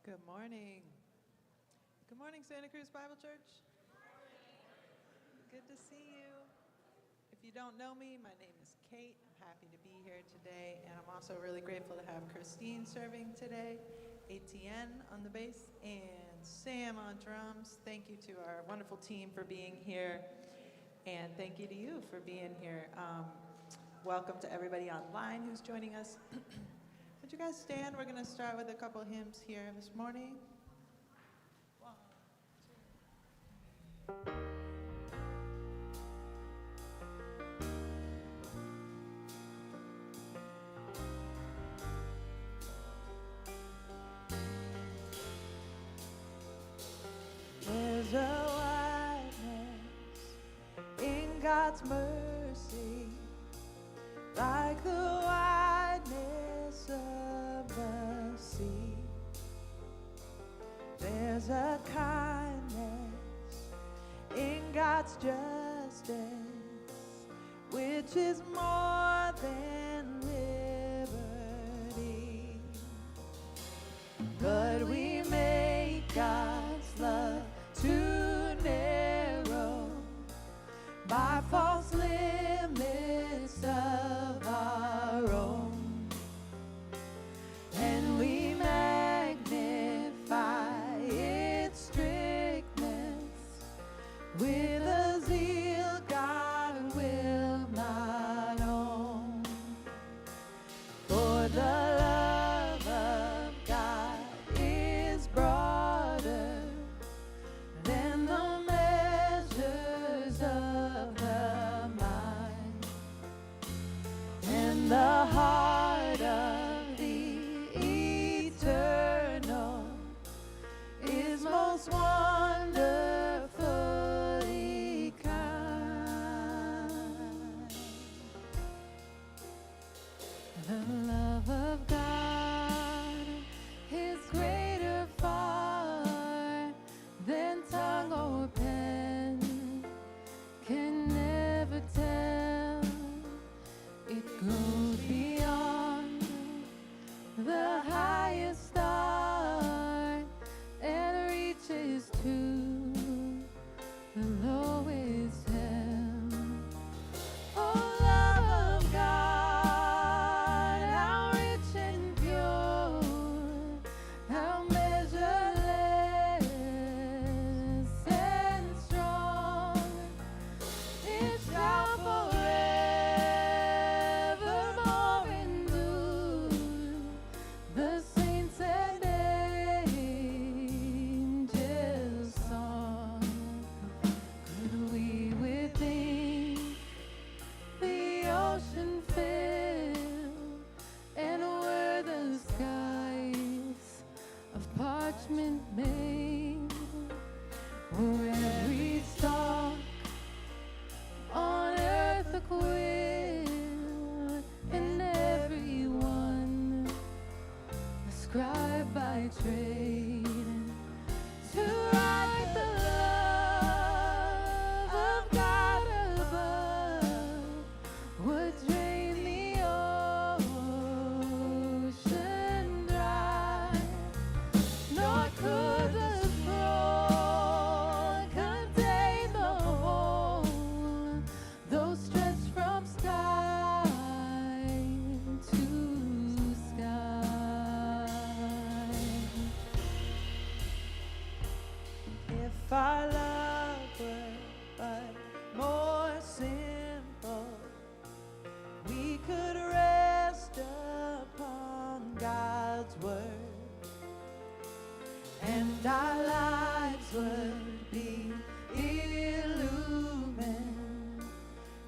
Good morning. Good morning, Santa Cruz Bible Church. Good to see you. If you don't know me, my name is Kate. I'm happy to be here today, and I'm also really grateful to have Christine serving today, ATN on the bass, and Sam on drums. Thank you to our wonderful team for being here, and thank you to you for being here. Welcome to everybody online who's joining us. Would you guys stand? We're going to start with a couple hymns here this morning. One, two. There's a wideness in God's mercy, like the wideness of the sea. There's a kindness in God's justice, which is more than liberty. But we make God's love too narrow by false limits of our own, and we magnify its strictness with a zeal God will not own. For the love of God is broader than the measures of the mind, and the heart of the eternal is most wonderfully kind. The love of God is greater far than tongue or pen can never tell. It goes beyond the highest star and reaches to the lowest hell. Oh, love of God, how rich and pure, how measureless and strong, it shall forevermore endure. The saints and angels' song. Could we within the ocean fill, and were the skies of parchment made, were every stalk on earth a quill, and every one a scribe by trade, to write the love of God above would drain the ocean dry, nor could the scroll contain the whole, though stretched from sky to sky. If our love were but more simple, we could rest upon God's word, and our lives would be illumined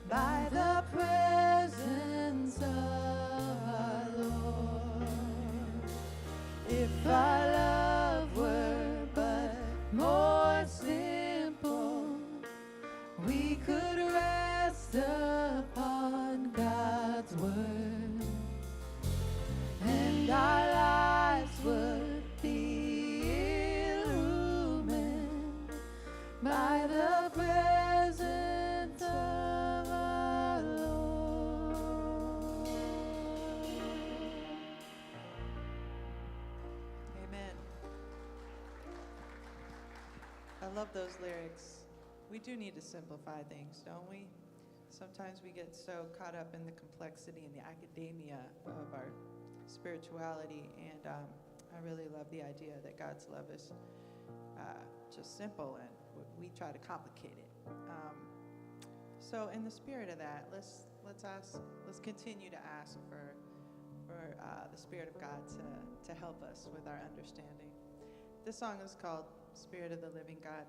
by the presence of our Lord. If our love were but more simple, we could rest upon God's word, and our lives would be illumined by the presence of our I love those lyrics. We do need to simplify things, don't we? Sometimes we get so caught up in the complexity and the academia of our spirituality, and I really love the idea that God's love is just simple, and we try to complicate it. So in the spirit of that, let's continue to ask for the Spirit of God to help us with our understanding. This song is called Spirit of the Living God.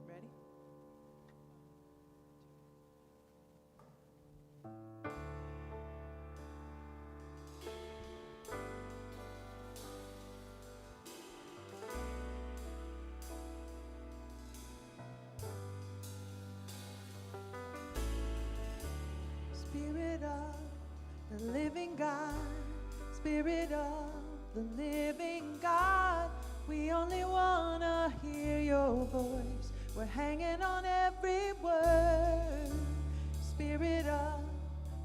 Ready? Spirit of the living God, Spirit of the living God, we only want to hear your voice. We're hanging on every word. Spirit of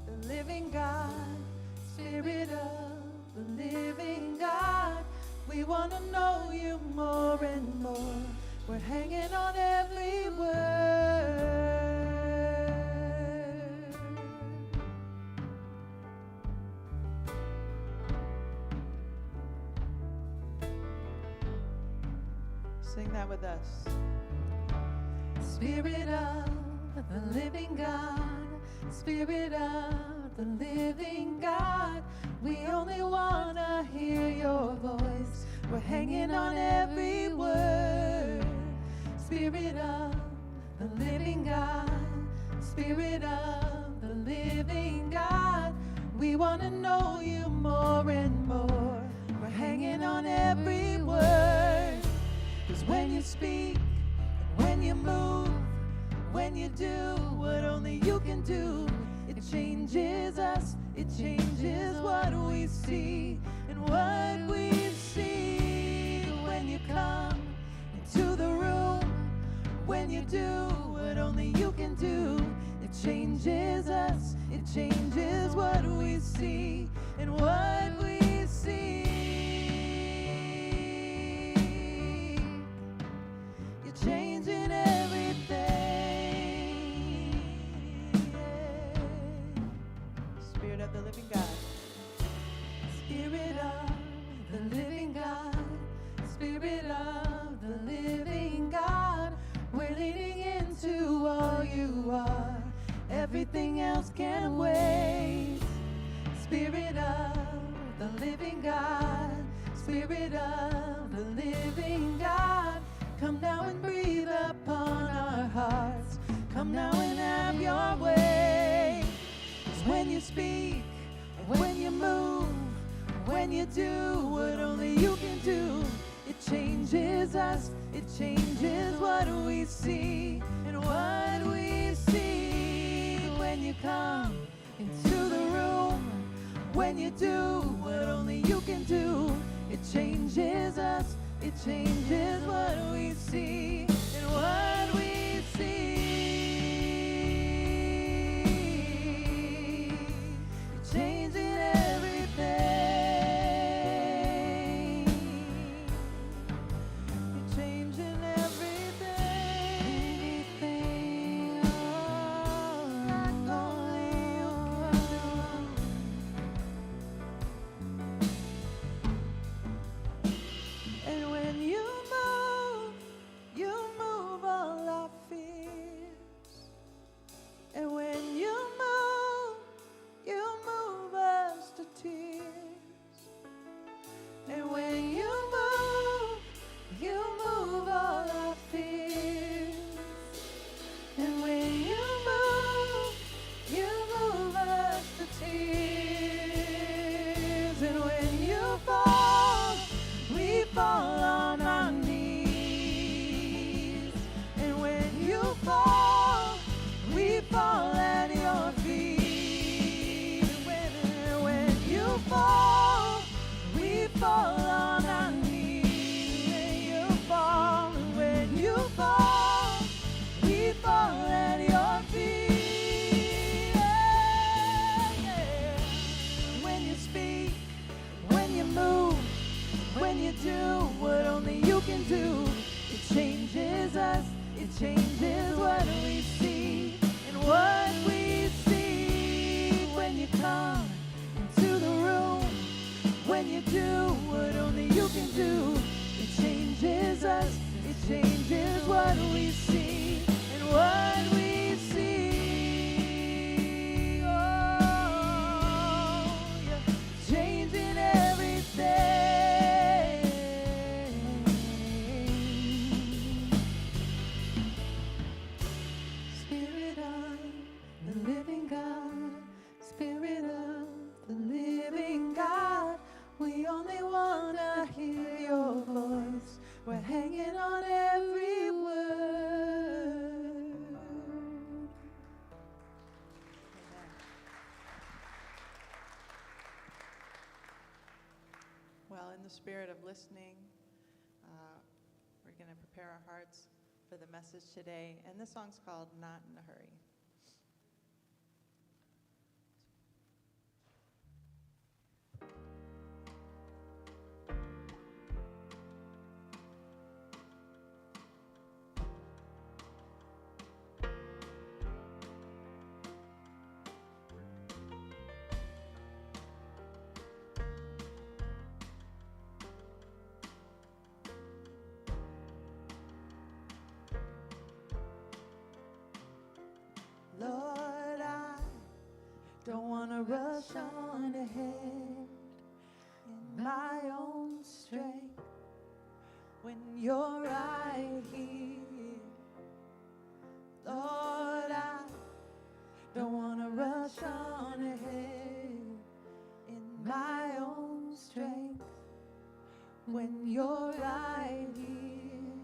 the living God, Spirit of the living God, we want to know you more and more. We're hanging on every word. Sing that with us. Spirit of the living God, Spirit of the living God, we only want to hear your voice. We're hanging on every word. Spirit of the living God, Spirit of the living God, we want to know you more and more. We're hanging on every word. 'Cause when you speak, and when you move, when you do what only you can do, it changes us, it changes what we see. And what we see when you come into the room, when you do what only you can do, it changes us, it changes what we see. And what we see, changing everything. Spirit of the living God, Spirit of the living God, Spirit of the living God, we're leaning into all you are. Everything else can wait. Spirit of the living God, Spirit of the living God, come now and breathe upon our hearts. Come now and have your way. 'Cause when you speak, when you move, when you do what only you can do, it changes us, it changes what we see. And what we see when you come into the room, when you do what only you can do, it changes us, it changes what we see. And what we see, you're changing everything. You're changing everything. Like only you can. And when you move all our fears. And when you move us to tears. And when you move all our fears. And when you move us to tears. And when you fall, we fall on our knees. And when you fall, we fall at your feet. When you fall, we fall on our knees. When you fall, we fall at your feet. Yeah. When you speak, when you move, when you do what only you can do, it changes us, changes what we see and what we see when you come into the room. When you do what only you can do, it changes us, it changes what we see and what we see. Oh, you're changing everything. Spirit of the living God, Spirit of the living God, we only want to hear your voice. We're hanging on every word. Amen. Well, in the spirit of listening, we're going to prepare our hearts for the message today. And this song's called Not in a Hurry. Lord, I don't want to rush on ahead in my own strength when you're right here. Lord, I don't want to rush on ahead in my own strength when you're right here.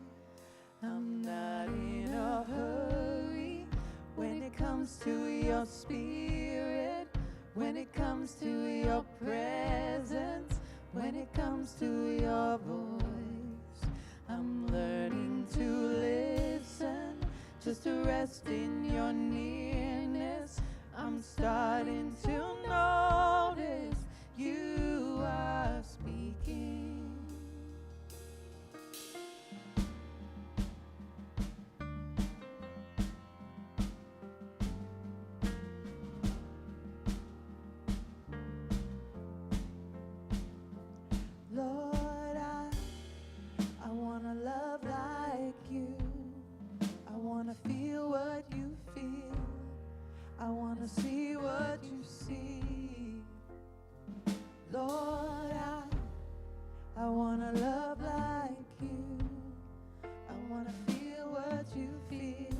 I'm not in a hurry when it comes to your spirit, when it comes to your presence, when it comes to your voice. I'm learning to listen, just to rest in your nearness. I'm starting to notice you are speaking. Lord, I want to love like you. I want to feel what you feel. I want to see what you see. Lord, I want to love like you. I want to feel what you feel.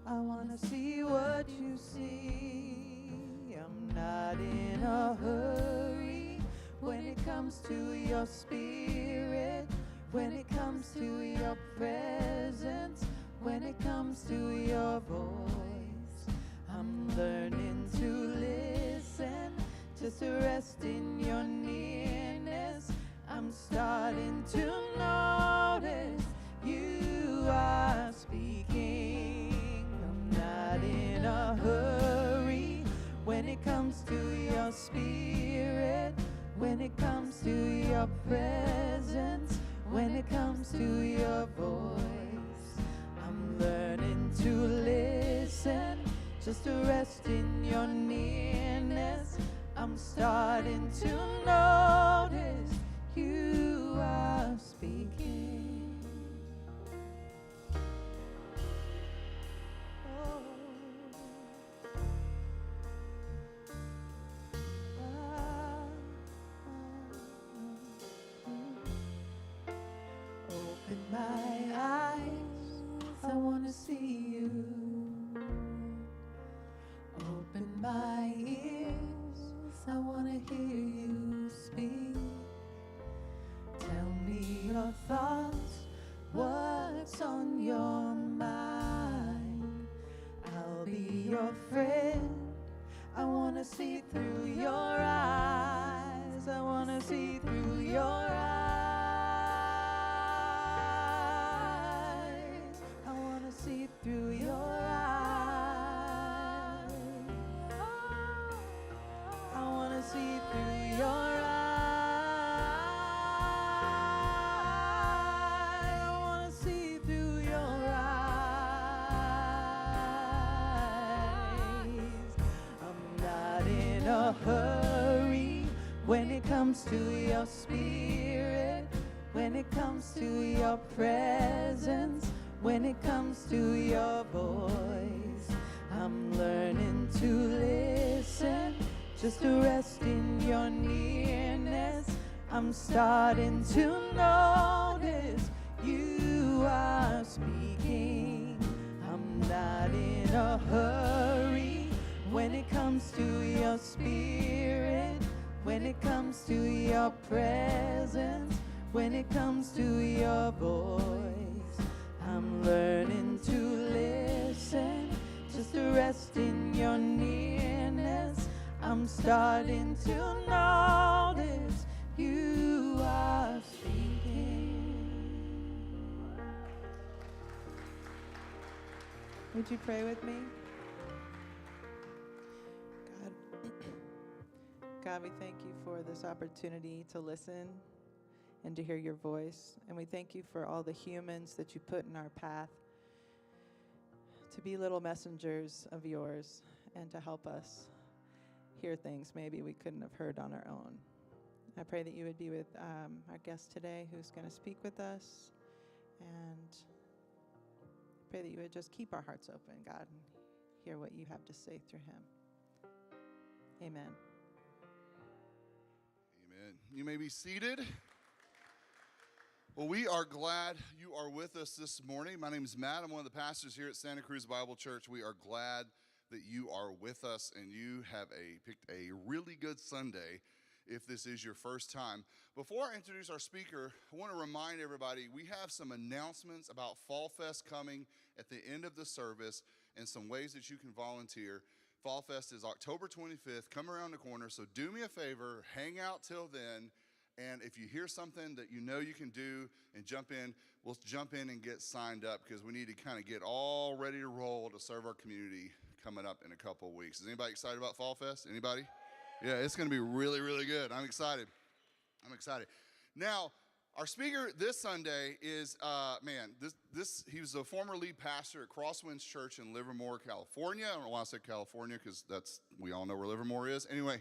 I want to see what you see. I'm not in a hurry when it comes to your spirit, when it comes to your presence, when it comes to your voice. I'm learning to listen, just to rest in your nearness. I'm starting to notice you are speaking. I'm not in a hurry when it comes to your spirit, when it comes to your presence, when it comes to your voice. I'm learning to listen, just to rest in your nearness. I'm starting to notice you are speaking. Oh. Open my eyes, I want to see you. Open my ears, I want to hear you speak. Tell me your thoughts, what's on your mind. I'll be your friend, I want to see through your eyes. I want to see through your eyes. I want to see through your eyes. I want to see through your eyes. I want to see through your eyes. comes to your spirit, when it comes to your presence, when it comes to your voice, I'm learning to listen, just to rest in your nearness. I'm starting to notice you are speaking. I'm not in a hurry when it comes to your spirit, when it comes to your presence, when it comes to your voice. I'm learning to listen, just to rest in your nearness. I'm starting to notice you are speaking. Would you pray with me? God, we thank you for this opportunity to listen and to hear your voice. And we thank you for all the humans that you put in our path to be little messengers of yours and to help us hear things maybe we couldn't have heard on our own. I pray that you would be with our guest today who's going to speak with us, and I pray that you would just keep our hearts open, God, and hear what you have to say through him. Amen. Amen. You may be seated. Well, we are glad you are with us this morning. My name is Matt. I'm one of the pastors here at Santa Cruz Bible Church. We are glad that you are with us and you have picked a really good Sunday if this is your first time. Before I introduce our speaker, I want to remind everybody we have some announcements about Fall Fest coming at the end of the service and some ways that you can volunteer. Fall Fest is October 25th. Come around the corner, so do me a favor, hang out till then. And if you hear something that you know you can do and jump in, we'll jump in and get signed up because we need to kind of get all ready to roll to serve our community coming up in a couple of weeks. Is anybody excited about Fall Fest? Anybody? Yeah, it's going to be really, really good. I'm excited. Now, our speaker this Sunday is, he was a former lead pastor at Crosswinds Church in Livermore, California. I don't know why I said California because we all know where Livermore is. Anyway.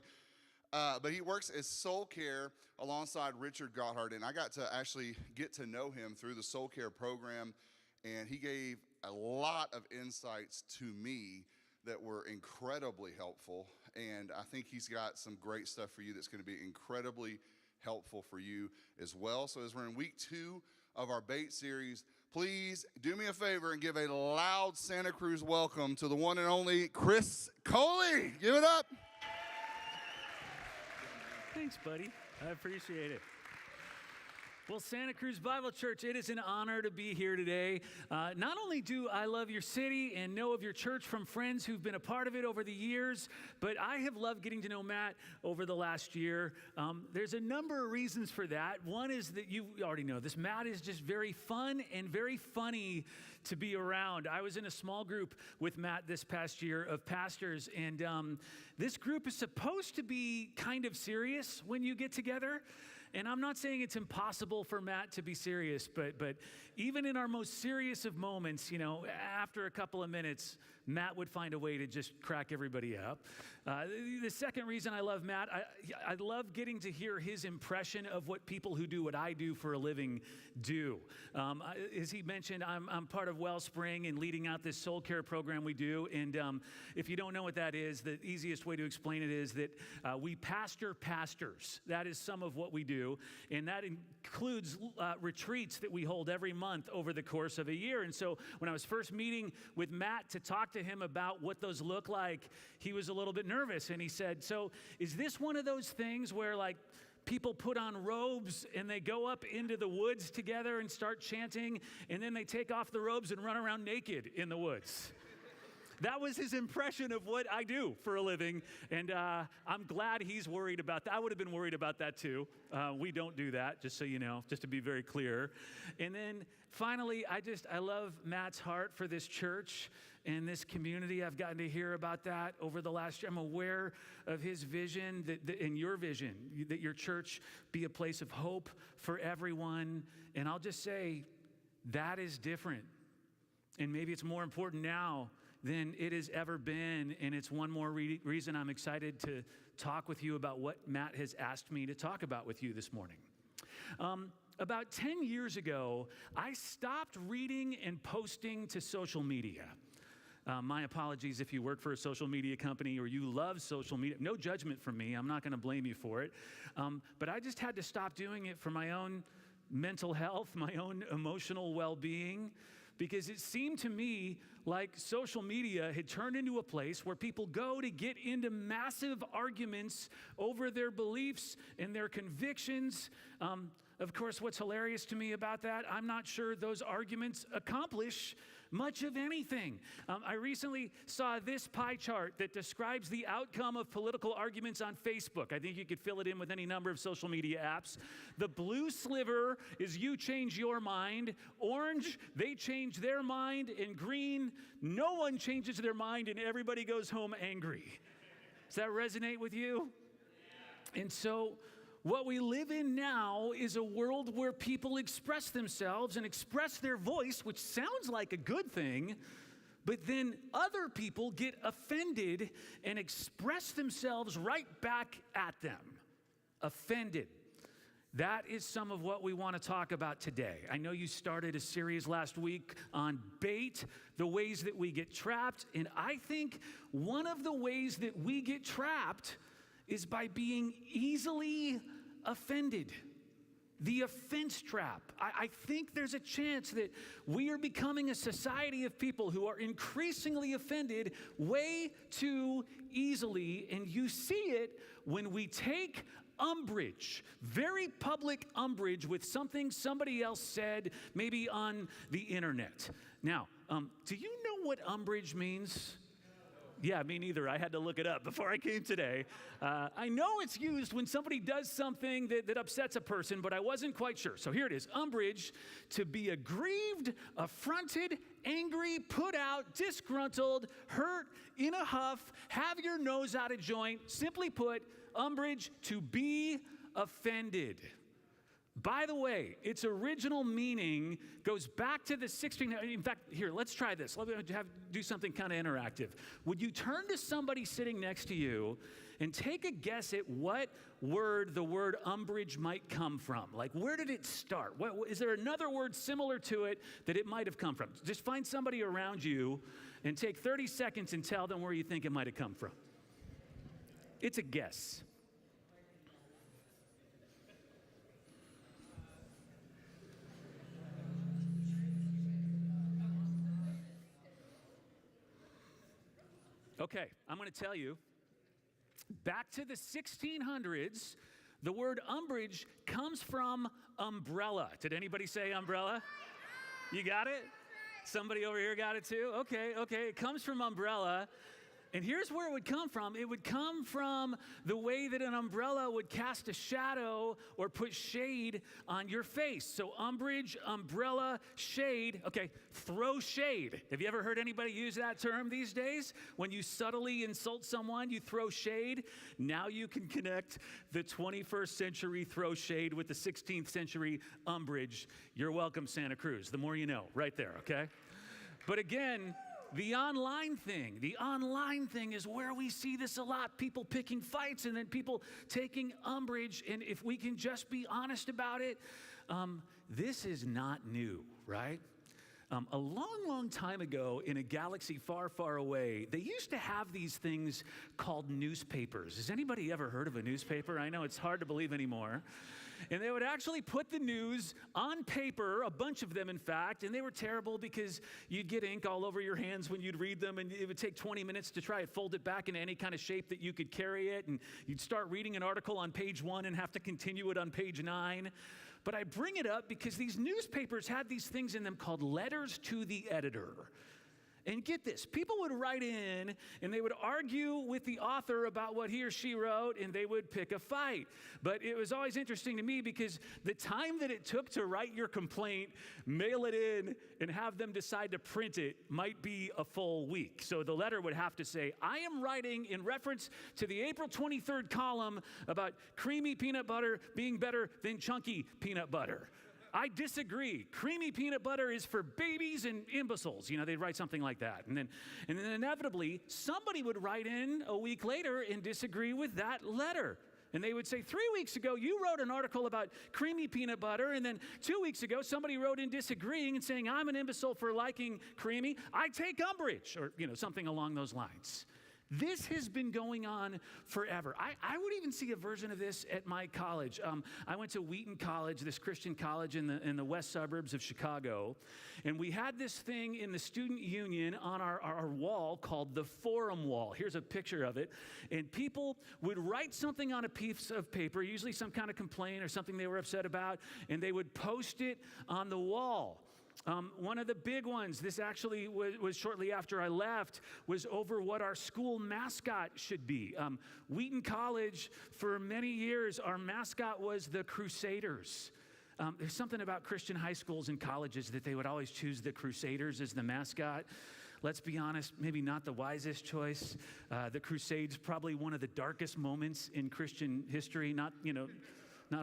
But he works as soul care alongside Richard Gotthard, and I got to actually get to know him through the soul care program, and he gave a lot of insights to me that were incredibly helpful, and I think he's got some great stuff for you that's going to be incredibly helpful for you as well. So as we're in week 2 of our Bait series, please do me a favor and give a loud Santa Cruz welcome to the one and only Chris Coley. Give it up. Thanks, buddy. I appreciate it. Well, Santa Cruz Bible Church, it is an honor to be here today. Not only do I love your city and know of your church from friends who've been a part of it over the years, but I have loved getting to know Matt over the last year. There's a number of reasons for that. One is that you already know this. Matt is just very fun and very funny to be around. I was in a small group with Matt this past year of pastors, and this group is supposed to be kind of serious when you get together. And I'm not saying it's impossible for Matt to be serious, but even in our most serious of moments, after a couple of minutes, Matt would find a way to just crack everybody up. The second reason I love Matt, I love getting to hear his impression of what people who do what I do for a living do. As he mentioned, I'm part of Wellspring and leading out this soul care program we do. And if you don't know what that is, the easiest way to explain it is that we pastor pastors. That is some of what we do. And that includes retreats that we hold every month over the course of a year. And so when I was first meeting with Matt to talk to him about what those look like, he was a little bit nervous. And he said, so is this one of those things where people put on robes and they go up into the woods together and start chanting, and then they take off the robes and run around naked in the woods? That was his impression of what I do for a living, and I'm glad he's worried about that. I would have been worried about that too. We don't do that, just so you know, just to be very clear. And then finally, I love Matt's heart for this church and this community. I've gotten to hear about that over the last year. I'm aware of his vision and your vision, that your church be a place of hope for everyone. And I'll just say, that is different. And maybe it's more important now than it has ever been, and it's one more reason I'm excited to talk with you about what Matt has asked me to talk about with you this morning. About 10 years ago, I stopped reading and posting to social media. My apologies if you work for a social media company or you love social media. No judgment from me. I'm not going to blame you for it. But I just had to stop doing it for my own mental health, my own emotional well-being, because it seemed to me like social media had turned into a place where people go to get into massive arguments over their beliefs and their convictions. Of course, what's hilarious to me about that, I'm not sure those arguments accomplish much of anything. I recently saw this pie chart that describes the outcome of political arguments on Facebook. I think you could fill it in with any number of social media apps. The blue sliver is you change your mind. Orange, they change their mind. And green, no one changes their mind and everybody goes home angry. Does that resonate with you? And so what we live in now is a world where people express themselves and express their voice, which sounds like a good thing, but then other people get offended and express themselves right back at them. Offended. That is some of what we want to talk about today. I know you started a series last week on bait, the ways that we get trapped, and I think one of the ways that we get trapped is by being easily offended. The offense trap. I think there's a chance that we are becoming a society of people who are increasingly offended way too easily, and you see it when we take umbrage, very public umbrage with something somebody else said, maybe on the internet. Now, do you know what umbrage means? Yeah, me neither. I had to look it up before I came today. I know it's used when somebody does something that upsets a person, but I wasn't quite sure. So here it is. Umbrage, to be aggrieved, affronted, angry, put out, disgruntled, hurt, in a huff, have your nose out of joint. Simply put, umbrage, to be offended. By the way, its original meaning goes back to the 1600s. In fact, here, let's try this. Let me do something kind of interactive. Would you turn to somebody sitting next to you and take a guess at what word the word umbrage might come from? Like, where did it start? Is there another word similar to it that it might have come from? Just find somebody around you and take 30 seconds and tell them where you think it might have come from. It's a guess. Okay, I'm going to tell you, back to the 1600s, the word umbrage comes from umbrella. Did anybody say umbrella? You got it? Somebody over here got it too? Okay, it comes from umbrella. And here's where it would come from. It would come from the way that an umbrella would cast a shadow or put shade on your face. So umbrage, umbrella, shade. Okay, throw shade. Have you ever heard anybody use that term these days? When you subtly insult someone, you throw shade. Now you can connect the 21st century throw shade with the 16th century umbrage. You're welcome, Santa Cruz. The more you know, right there, okay? But again, the online thing is where we see this a lot. People picking fights and then people taking umbrage. And if we can just be honest about it, this is not new, right? A long time ago in a galaxy far, far away, they used to have these things called newspapers. Has anybody ever heard of a newspaper? I know it's hard to believe anymore. And they would actually put the news on paper, a bunch of them in fact, and they were terrible because you'd get ink all over your hands when you'd read them, and it would take 20 minutes to try it, fold it back into any kind of shape that you could carry it, and you'd start reading an article on page 1 and have to continue it on page 9. But I bring it up because these newspapers had these things in them called letters to the editor. And get this, people would write in and they would argue with the author about what he or she wrote, and they would pick a fight. But it was always interesting to me because the time that it took to write your complaint, mail it in, and have them decide to print it might be a full week. So the letter would have to say, I am writing in reference to the April 23rd column about creamy peanut butter being better than chunky peanut butter. I disagree. Creamy peanut butter is for babies and imbeciles. They'd write something like that. And then inevitably, somebody would write in a week later and disagree with that letter. And they would say, 3 weeks ago, you wrote an article about creamy peanut butter. And then 2 weeks ago, somebody wrote in disagreeing and saying, I'm an imbecile for liking creamy. I take umbrage, or, something along those lines. This has been going on forever. I would even see a version of this at my college. I went to Wheaton College, this Christian college in the west suburbs of Chicago. And we had this thing in the student union on our wall called the Forum Wall. Here's a picture of it. And people would write something on a piece of paper, usually some kind of complaint or something they were upset about, and they would post it on the wall. One of the big ones, this actually was shortly after I left, was over what our school mascot should be. Wheaton College, for many years, our mascot was the Crusaders. There's something about Christian high schools and colleges that they would always choose the Crusaders as the mascot. Let's be honest, maybe not the wisest choice. The Crusades, probably one of the darkest moments in Christian history, not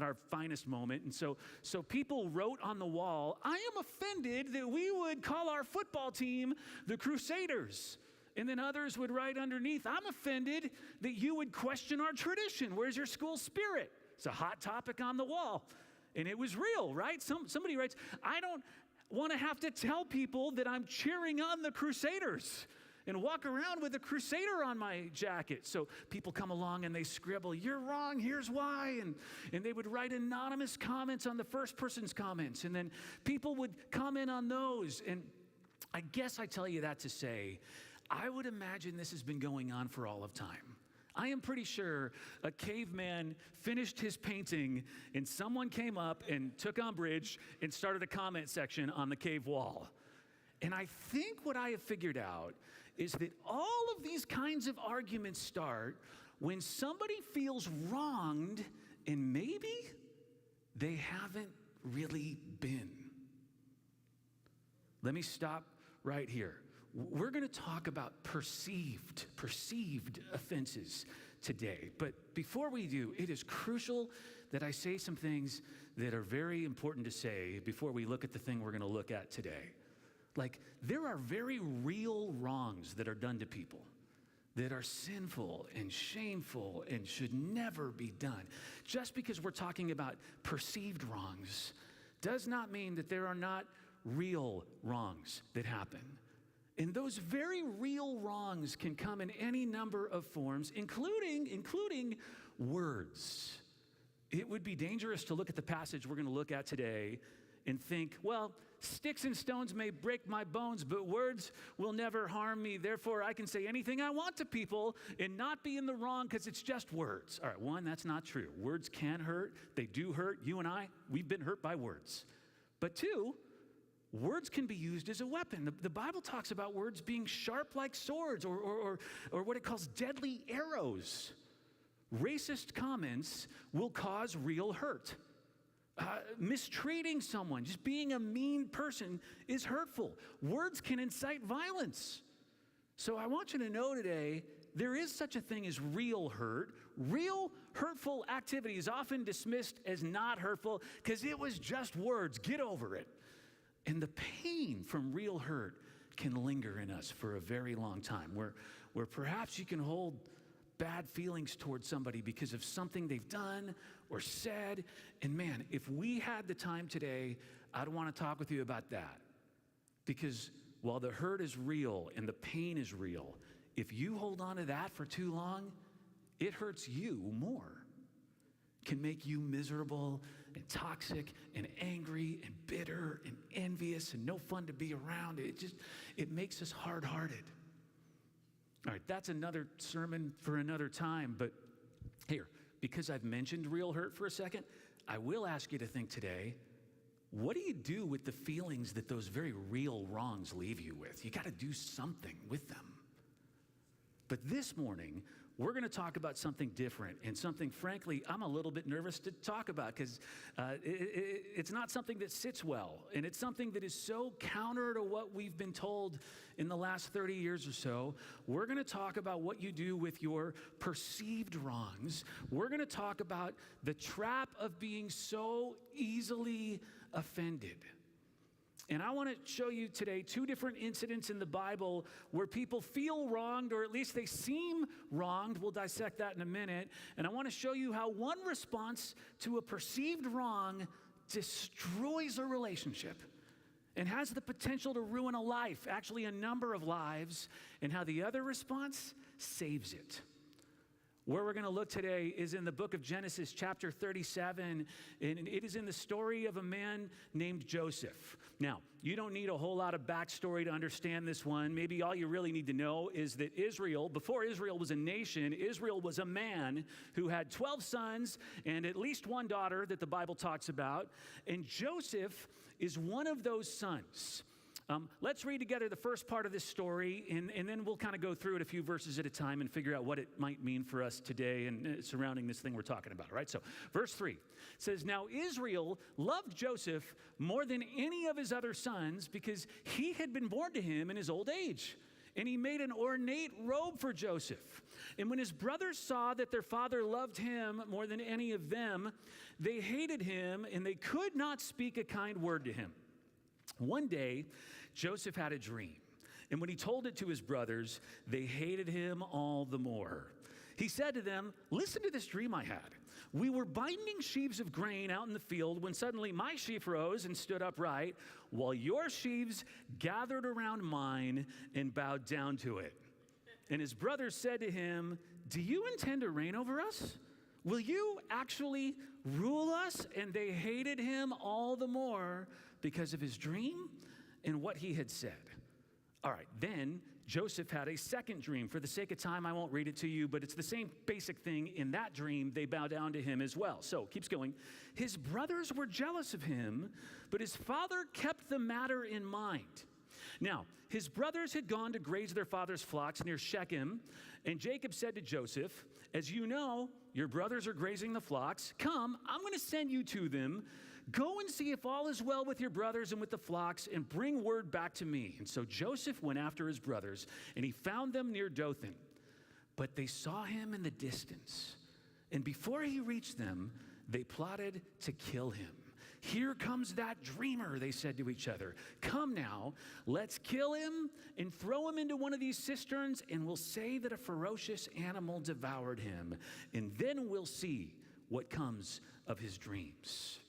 our finest moment. And so people wrote on the wall, I am offended that we would call our football team the Crusaders. And then others would write underneath, I'm offended that you would question our tradition. Where's your school spirit? It's a hot topic on the wall. And it was real, right? Somebody writes, I don't want to have to tell people that I'm cheering on the Crusaders and walk around with a Crusader on my jacket. So people come along and they scribble, you're wrong, here's why. And they would write anonymous comments on the first person's comments. And then people would comment on those. And I guess I tell you that to say, I would imagine this has been going on for all of time. I am pretty sure a caveman finished his painting and someone came up and took umbrage and started a comment section on the cave wall. And I think what I have figured out is that all of these kinds of arguments start when somebody feels wronged and maybe they haven't really been. Let me stop right here. We're going to talk about perceived offenses today. But before we do, it is crucial that I say some things that are very important to say before we look at the thing we're going to look at today. Like, there are very real wrongs that are done to people that are sinful and shameful and should never be done. Just because we're talking about perceived wrongs does not mean that there are not real wrongs that happen. And those very real wrongs can come in any number of forms, including words. It would be dangerous to look at the passage we're going to look at today and think, well, sticks and stones may break my bones, but words will never harm me. Therefore, I can say anything I want to people and not be in the wrong because it's just words. All right, one, that's not true. Words can hurt. They do hurt. You and I, we've been hurt by words. But two, words can be used as a weapon. The Bible talks about words being sharp like swords or what it calls deadly arrows. Racist comments will cause real hurt. Mistreating someone, just being a mean person is hurtful. Words can incite violence. So I want you to know today, there is such a thing as real hurt. Real hurtful activity is often dismissed as not hurtful because it was just words. Get over it. And the pain from real hurt can linger in us for a very long time, where perhaps you can hold bad feelings towards somebody because of something they've done or said. And man, if we had the time today, I'd want to talk with you about that. Because while the hurt is real and the pain is real, if you hold on to that for too long, it hurts you more. It can make you miserable and toxic and angry and bitter and envious and no fun to be around. It makes us hard-hearted. All right, that's another sermon for another time, but here, because I've mentioned real hurt for a second, I will ask you to think today, what do you do with the feelings that those very real wrongs leave you with? You got to do something with them. But this morning, we're going to talk about something different and something, frankly, I'm a little bit nervous to talk about because it's not something that sits well. And it's something that is so counter to what we've been told in the last 30 years or so. We're going to talk about what you do with your perceived wrongs. We're going to talk about the trap of being so easily offended. And I want to show you today two different incidents in the Bible where people feel wronged, or at least they seem wronged. We'll dissect that in a minute. And I want to show you how one response to a perceived wrong destroys a relationship and has the potential to ruin a life, actually a number of lives, and how the other response saves it. Where we're going to look today is in the book of Genesis, chapter 37, and it is in the story of a man named Joseph. Now, you don't need a whole lot of backstory to understand this one. Maybe all you really need to know is that Israel, before Israel was a nation, Israel was a man who had 12 sons and at least one daughter that the Bible talks about, and Joseph is one of those sons. Let's read together the first part of this story, and then we'll kind of go through it a few verses at a time and figure out what it might mean for us today and surrounding this thing we're talking about, all right? So, verse 3 says, "Now Israel loved Joseph more than any of his other sons because he had been born to him in his old age. And he made an ornate robe for Joseph. And when his brothers saw that their father loved him more than any of them, they hated him, and they could not speak a kind word to him. One day, Joseph had a dream, and when he told it to his brothers, they hated him all the more. He said to them, 'Listen to this dream I had. We were binding sheaves of grain out in the field when suddenly my sheaf rose and stood upright, while your sheaves gathered around mine and bowed down to it.' And his brothers said to him, 'Do you intend to reign over us? Will you actually rule us?' And they hated him all the more because of his dream and what he had said. All right, then Joseph had a second dream. For the sake of time, I won't read it to you, but it's the same basic thing. In that dream, they bow down to him as well. So, keeps going. His brothers were jealous of him, but his father kept the matter in mind. Now, his brothers had gone to graze their father's flocks near Shechem, and Jacob said to Joseph, 'As you know, your brothers are grazing the flocks. Come, I'm going to send you to them. Go and see if all is well with your brothers and with the flocks, and bring word back to me.' And so Joseph went after his brothers, and he found them near Dothan. But they saw him in the distance, and before he reached them, they plotted to kill him. 'Here comes that dreamer,' they said to each other. 'Come now, let's kill him and throw him into one of these cisterns, and we'll say that a ferocious animal devoured him, and then we'll see what comes of his dreams.'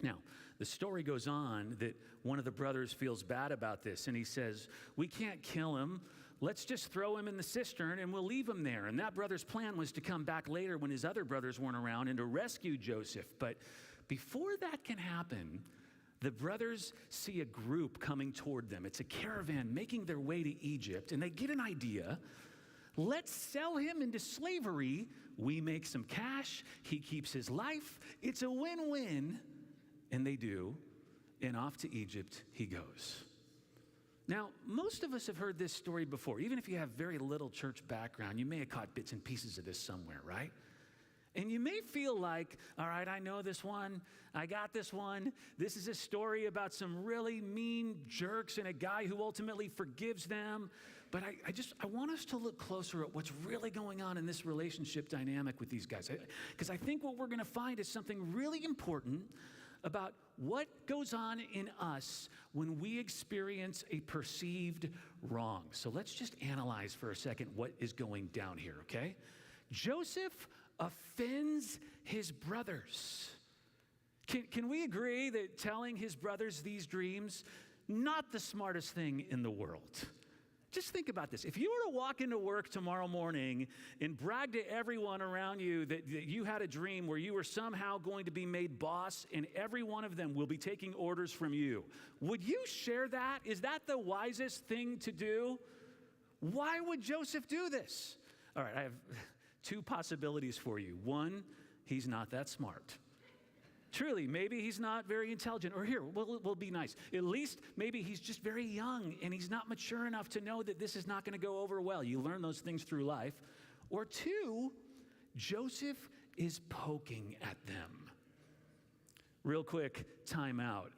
Now, the story goes on that one of the brothers feels bad about this, and he says, 'We can't kill him. Let's just throw him in the cistern, and we'll leave him there.' And that brother's plan was to come back later when his other brothers weren't around and to rescue Joseph. But before that can happen, the brothers see a group coming toward them. It's a caravan making their way to Egypt, and they get an idea. 'Let's sell him into slavery. We make some cash. He keeps his life. It's a win-win.' And they do, and off to Egypt he goes." Now, most of us have heard this story before. Even if you have very little church background, you may have caught bits and pieces of this somewhere, right? And you may feel like, all right, I know this one. I got this one. This is a story about some really mean jerks and a guy who ultimately forgives them. But I want us to look closer at what's really going on in this relationship dynamic with these guys. Because I think what we're going to find is something really important about what goes on in us when we experience a perceived wrong. So let's just analyze for a second what is going down here, okay? Joseph offends his brothers. Can we agree that telling his brothers these dreams, not the smartest thing in the world? Just think about this. If you were to walk into work tomorrow morning and brag to everyone around you that you had a dream where you were somehow going to be made boss and every one of them will be taking orders from you, would you share that? Is that the wisest thing to do? Why would Joseph do this? All right, I have two possibilities for you. One, he's not that smart. Truly, maybe he's not very intelligent. Or here, we'll be nice. At least maybe he's just very young and he's not mature enough to know that this is not going to go over well. You learn those things through life. Or two, Joseph is poking at them. Real quick, time out.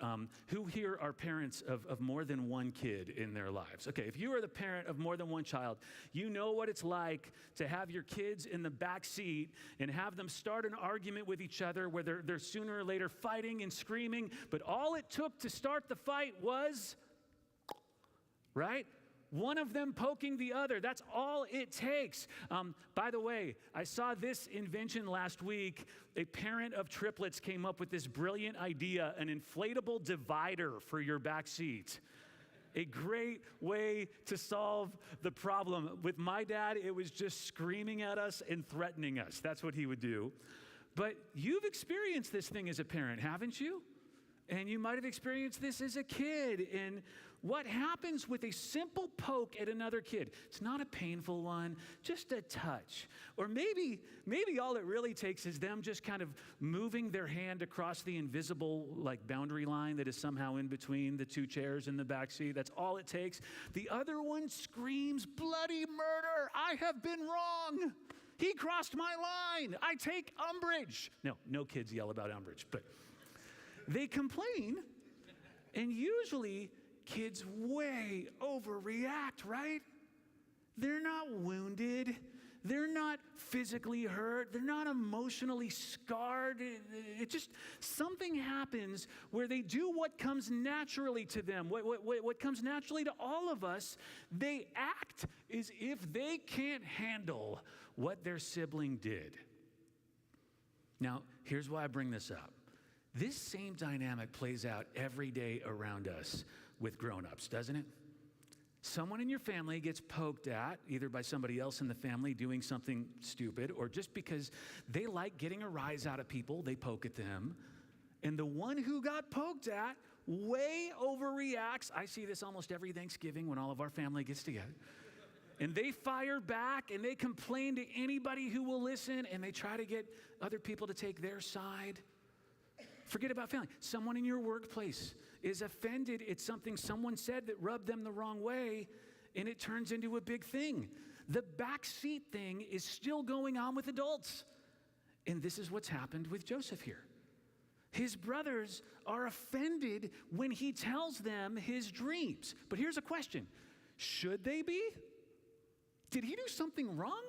Who here are parents of more than one kid in their lives? Okay, if you are the parent of more than one child, you know what it's like to have your kids in the back seat and have them start an argument with each other where they're sooner or later fighting and screaming, but all it took to start the fight was, right? One of them poking the other. That's all it takes. By the way, I saw this invention last week. A parent of triplets came up with this brilliant idea, an inflatable divider for your back seat. A great way to solve the problem. With my dad, it was just screaming at us and threatening us. That's what he would do. But you've experienced this thing as a parent, haven't you? And you might have experienced this as a kid. And what happens with a simple poke at another kid? It's not a painful one, just a touch. Or maybe all it really takes is them just kind of moving their hand across the invisible boundary line that is somehow in between the two chairs in the back seat. That's all it takes. The other one screams, "Bloody murder! I have been wrong! He crossed my line! I take umbrage!" No kids yell about umbrage, but they complain, and usually kids way overreact, right? They're not wounded. They're not physically hurt. They're not emotionally scarred. It just, something happens where they do what comes naturally to them, what comes naturally to all of us. They act as if they can't handle what their sibling did. Now, here's why I bring this up. This same dynamic plays out every day around us with grown-ups, doesn't it? Someone in your family gets poked at, either by somebody else in the family doing something stupid, or just because they like getting a rise out of people, they poke at them. And the one who got poked at way overreacts. I see this almost every Thanksgiving when all of our family gets together. And they fire back, and they complain to anybody who will listen, and they try to get other people to take their side. Forget about family. Someone in your workplace is offended at something someone said that rubbed them the wrong way, and it turns into a big thing. The backseat thing is still going on with adults. And this is what's happened with Joseph here. His brothers are offended when he tells them his dreams. But here's a question. Should they be? Did he do something wrong?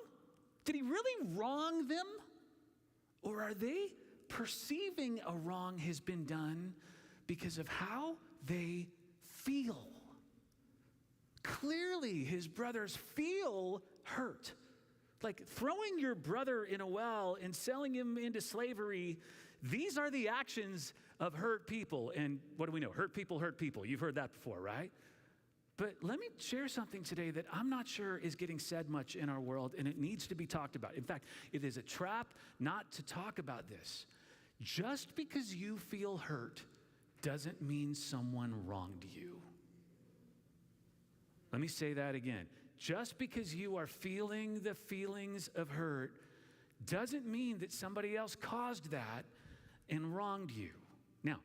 Did he really wrong them? Or are they perceiving a wrong has been done because of how they feel? Clearly, his brothers feel hurt. Like throwing your brother in a well and selling him into slavery, these are the actions of hurt people. And what do we know? Hurt people hurt people. You've heard that before, right? But let me share something today that I'm not sure is getting said much in our world, and it needs to be talked about. In fact, it is a trap not to talk about this. Just because you feel hurt doesn't mean someone wronged you. Let me say that again. Just because you are feeling the feelings of hurt doesn't mean that somebody else caused that and wronged you. Now,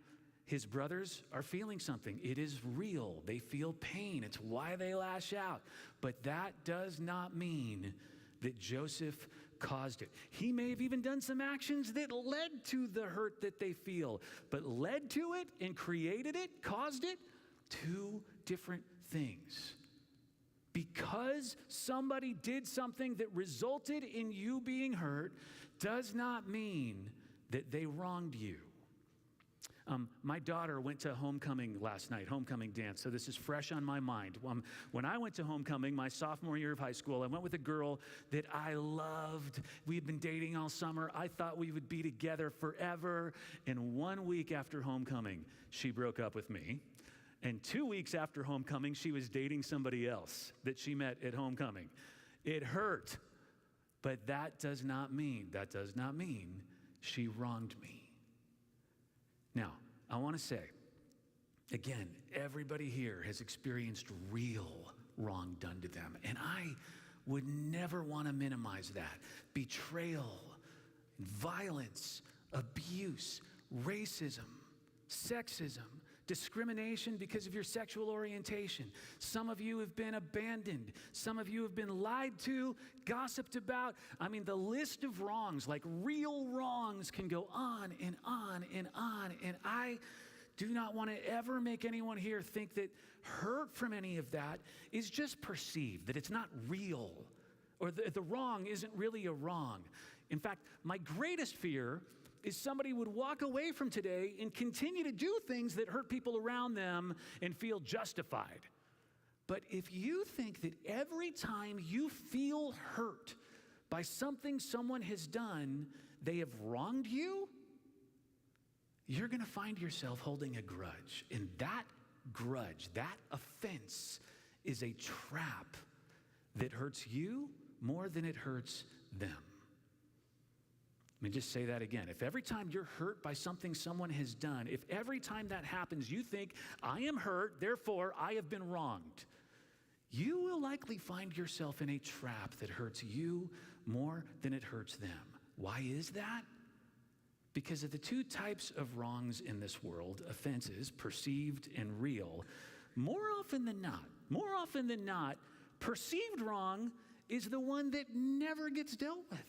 his brothers are feeling something. It is real. They feel pain. It's why they lash out. But that does not mean that Joseph caused it. He may have even done some actions that led to the hurt that they feel, but led to it and created it, caused it, two different things. Because somebody did something that resulted in you being hurt does not mean that they wronged you. My daughter went to homecoming last night, homecoming dance, so this is fresh on my mind. When I went to homecoming, my sophomore year of high school, I went with a girl that I loved. We had been dating all summer. I thought we would be together forever. And 1 week after homecoming, she broke up with me. And 2 weeks after homecoming, she was dating somebody else that she met at homecoming. It hurt, but that does not mean she wronged me. Now, I want to say, again, everybody here has experienced real wrong done to them, and I would never want to minimize that. Betrayal, violence, abuse, racism, sexism, discrimination because of your sexual orientation. Some of you have been abandoned. Some of you have been lied to, gossiped about. I mean, the list of wrongs, like real wrongs, can go on and on and on. And I do not want to ever make anyone here think that hurt from any of that is just perceived, that it's not real, or the wrong isn't really a wrong. In fact, my greatest fear is somebody would walk away from today and continue to do things that hurt people around them and feel justified. But if you think that every time you feel hurt by something someone has done, they have wronged you, you're going to find yourself holding a grudge. And that grudge, that offense, is a trap that hurts you more than it hurts them. Let me just say that again. If every time you're hurt by something someone has done, if every time that happens you think, I am hurt, therefore I have been wronged, you will likely find yourself in a trap that hurts you more than it hurts them. Why is that? Because of the two types of wrongs in this world, offenses, perceived and real, more often than not, perceived wrong is the one that never gets dealt with.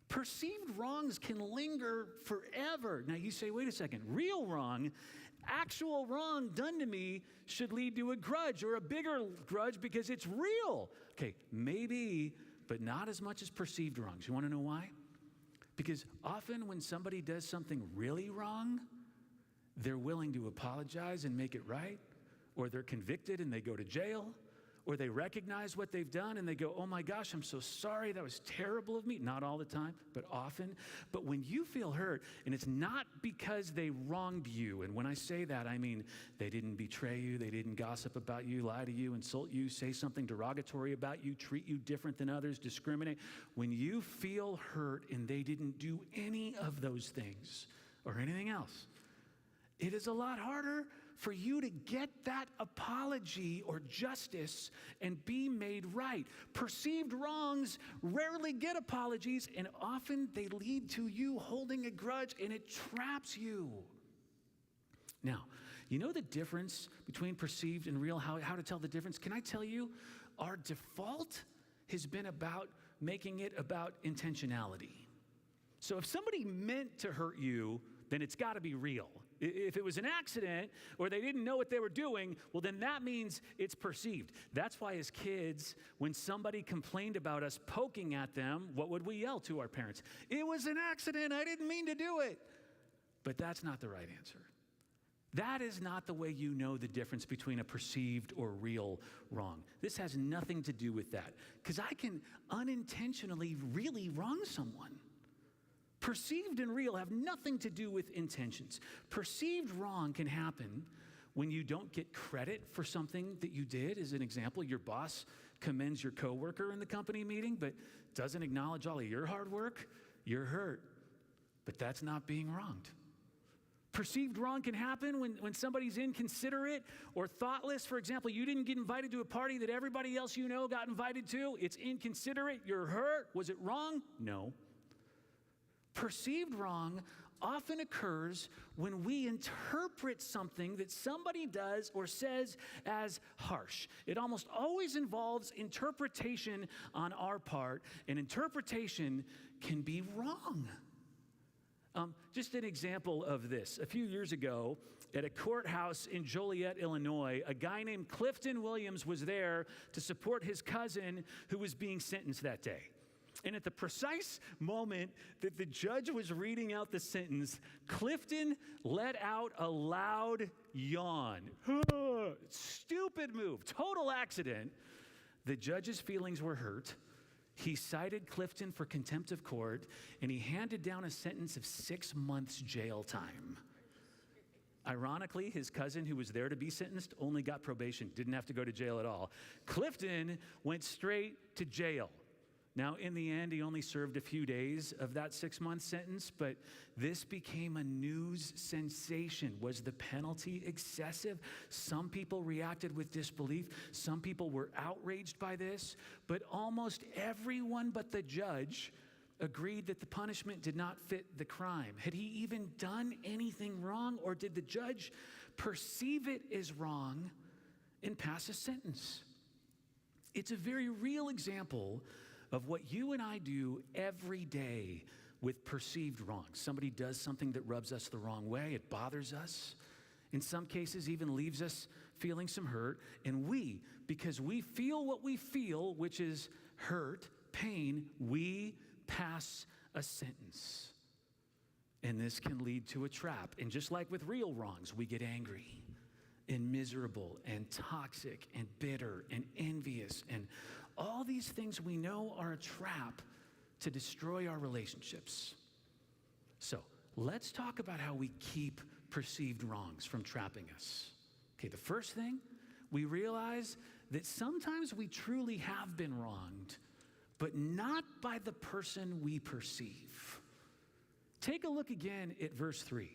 Perceived wrongs can linger forever. Now you say, wait a second, real wrong, actual wrong done to me should lead to a grudge or a bigger grudge because it's real. Okay, maybe, but not as much as perceived wrongs. You want to know why? Because often when somebody does something really wrong, they're willing to apologize and make it right, or they're convicted and they go to jail, or they recognize what they've done and they go, oh my gosh, I'm so sorry, that was terrible of me. Not all the time, but often. But when you feel hurt, and it's not because they wronged you, and when I say that, I mean they didn't betray you, they didn't gossip about you, lie to you, insult you, say something derogatory about you, treat you different than others, discriminate. When you feel hurt and they didn't do any of those things or anything else, it is a lot harder for you to get that apology or justice and be made right. Perceived wrongs rarely get apologies, and often they lead to you holding a grudge, and it traps you. Now, you know the difference between perceived and real, how to tell the difference? Can I tell you, our default has been about making it about intentionality. So if somebody meant to hurt you, then it's got to be real. If it was an accident or they didn't know what they were doing, well, then that means it's perceived. That's why as kids, when somebody complained about us poking at them, what would we yell to our parents? It was an accident. I didn't mean to do it. But that's not the right answer. That is not the way you know the difference between a perceived or real wrong. This has nothing to do with that, because I can unintentionally really wrong someone. Perceived and real have nothing to do with intentions. Perceived wrong can happen when you don't get credit for something that you did. As an example, your boss commends your coworker in the company meeting, but doesn't acknowledge all of your hard work. You're hurt, but that's not being wronged. Perceived wrong can happen when somebody's inconsiderate or thoughtless. For example, you didn't get invited to a party that everybody else you know got invited to. It's inconsiderate. You're hurt. Was it wrong? No. Perceived wrong often occurs when we interpret something that somebody does or says as harsh. It almost always involves interpretation on our part, and interpretation can be wrong. Just an example of this. A few years ago, at a courthouse in Joliet, Illinois, a guy named Clifton Williams was there to support his cousin who was being sentenced that day. And at the precise moment that the judge was reading out the sentence, Clifton let out a loud yawn. Stupid move, total accident. The judge's feelings were hurt. He cited Clifton for contempt of court, and he handed down a sentence of 6 months jail time. Ironically, his cousin who was there to be sentenced only got probation, didn't have to go to jail at all. Clifton went straight to jail. Now, in the end, he only served a few days of that 6-month sentence, but this became a news sensation. Was the penalty excessive? Some people reacted with disbelief. Some people were outraged by this, but almost everyone but the judge agreed that the punishment did not fit the crime. Had he even done anything wrong, or did the judge perceive it as wrong and pass a sentence. It's a very real example of what you and I do every day with perceived wrong. Somebody does something that rubs us the wrong way. It bothers us. In some cases, even leaves us feeling some hurt. And we, because we feel what we feel, which is hurt, pain, we pass a sentence. And this can lead to a trap. And just like with real wrongs, we get angry and miserable and toxic and bitter and envious. And all these things we know are a trap to destroy our relationships. So let's talk about how we keep perceived wrongs from trapping us. Okay, the first thing, we realize that sometimes we truly have been wronged, but not by the person we perceive. Take a look again at verse 3. It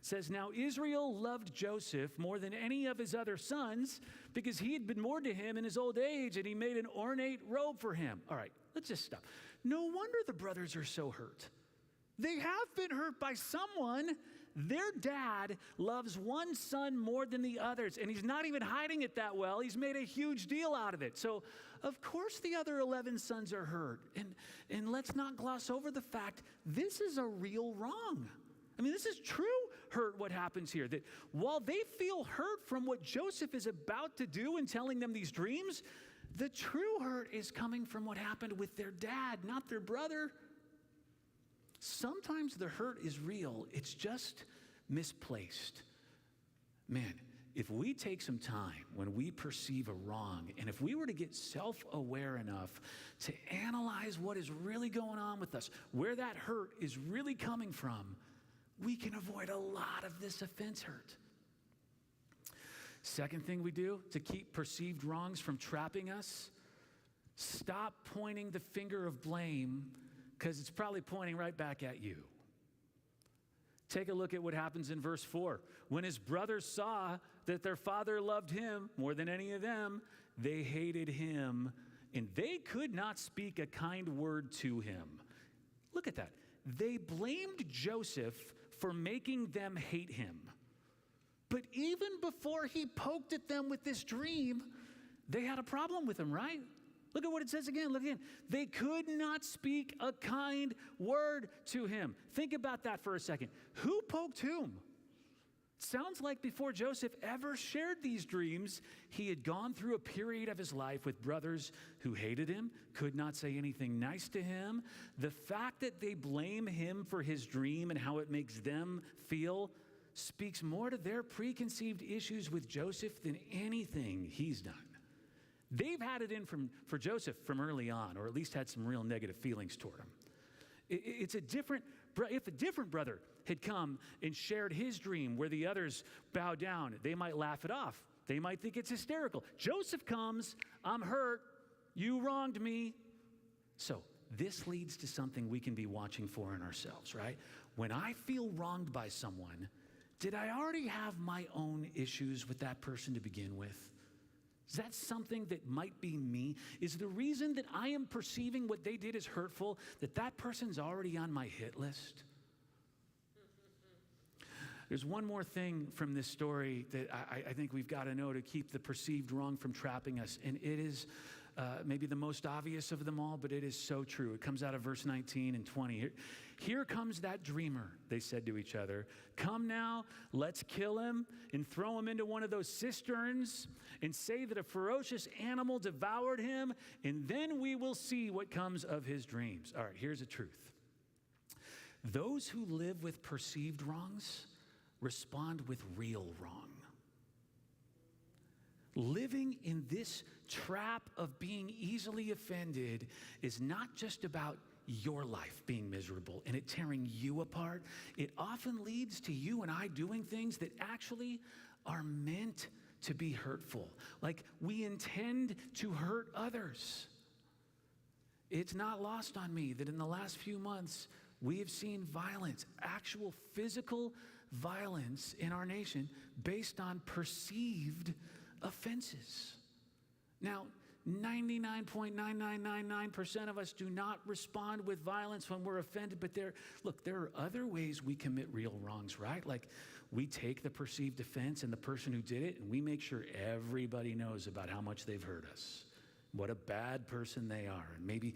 says, now Israel loved Joseph more than any of his other sons because he had been born to him in his old age, and he made an ornate robe for him. All right, let's just stop. No wonder the brothers are so hurt. They have been hurt by someone. Their dad loves one son more than the others, and he's not even hiding it that well. He's made a huge deal out of it. So, of course, the other 11 sons are hurt. And let's not gloss over the fact this is a real wrong. I mean, this is true hurt, what happens here. That while they feel hurt from what Joseph is about to do in telling them these dreams, the true hurt is coming from what happened with their dad, not their brother. Sometimes the hurt is real. It's just misplaced. Man, if we take some time when we perceive a wrong, and if we were to get self-aware enough to analyze what is really going on with us, where that hurt is really coming from, we can avoid a lot of this offense hurt. Second thing we do to keep perceived wrongs from trapping us, stop pointing the finger of blame, because it's probably pointing right back at you. Take a look at what happens in verse 4. When his brothers saw that their father loved him more than any of them, they hated him, and they could not speak a kind word to him. Look at that. They blamed Joseph for making them hate him. But even before he poked at them with this dream, they had a problem with him, right? Look at what it says again. Look again. They could not speak a kind word to him. Think about that for a second. Who poked whom? Sounds like before Joseph ever shared these dreams, he had gone through a period of his life with brothers who hated him, could not say anything nice to him. The fact that they blame him for his dream and how it makes them feel speaks more to their preconceived issues with Joseph than anything he's done. They've had it in for Joseph from early on, or at least had some real negative feelings toward him. If a different brother had come and shared his dream where the others bow down, they might laugh it off. They might think it's hysterical. Joseph comes, I'm hurt, you wronged me. So this leads to something we can be watching for in ourselves, right? When I feel wronged by someone, did I already have my own issues with that person to begin with? Is that something that might be me? Is the reason that I am perceiving what they did as hurtful that person's already on my hit list? There's one more thing from this story that I think we've got to know to keep the perceived wrong from trapping us. And it is maybe the most obvious of them all, but it is so true. It comes out of verse 19 and 20. Here comes that dreamer, they said to each other. Come now, let's kill him and throw him into one of those cisterns and say that a ferocious animal devoured him, and then we will see what comes of his dreams. All right, here's the truth. Those who live with perceived wrongs respond with real wrong. Living in this trap of being easily offended is not just about your life being miserable and it tearing you apart. It often leads to you and I doing things that actually are meant to be hurtful. Like we intend to hurt others. It's not lost on me that in the last few months, we have seen violence, actual physical violence in our nation based on perceived offenses. Now, 99.9999% of us do not respond with violence when we're offended, but there are other ways we commit real wrongs, right? Like we take the perceived offense and the person who did it, and we make sure everybody knows about how much they've hurt us, what a bad person they are, and maybe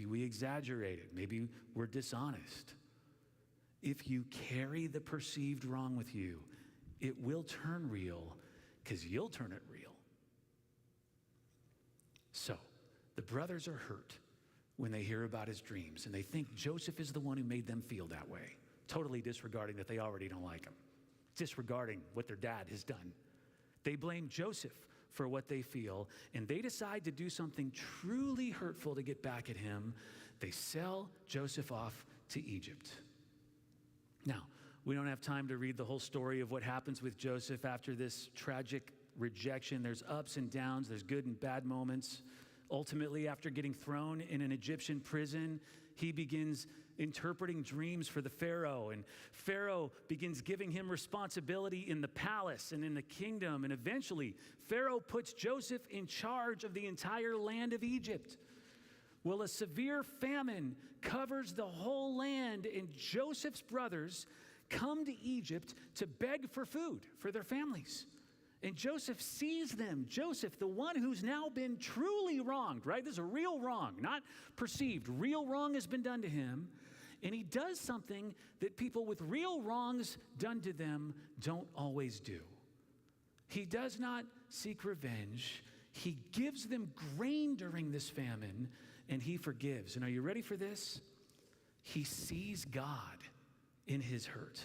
we exaggerate it, maybe we're dishonest. If you carry the perceived wrong with you, it will turn real because you'll turn it real. So, the brothers are hurt when they hear about his dreams, and they think Joseph is the one who made them feel that way, totally disregarding that they already don't like him, disregarding what their dad has done. They blame Joseph for what they feel, and they decide to do something truly hurtful to get back at him. They sell Joseph off to Egypt. Now, we don't have time to read the whole story of what happens with Joseph after this tragic rejection. There's ups and downs, there's good and bad moments. Ultimately, after getting thrown in an Egyptian prison, he begins interpreting dreams for the Pharaoh, and Pharaoh begins giving him responsibility in the palace and in the kingdom, and eventually Pharaoh puts Joseph in charge of the entire land of Egypt. Well, a severe famine covers the whole land, and Joseph's brothers come to Egypt to beg for food for their families. And Joseph sees them. Joseph, the one who's now been truly wronged, right? This is a real wrong, not perceived. Real wrong has been done to him. And he does something that people with real wrongs done to them don't always do. He does not seek revenge. He gives them grain during this famine, and he forgives. And are you ready for this? He sees God in his hurt.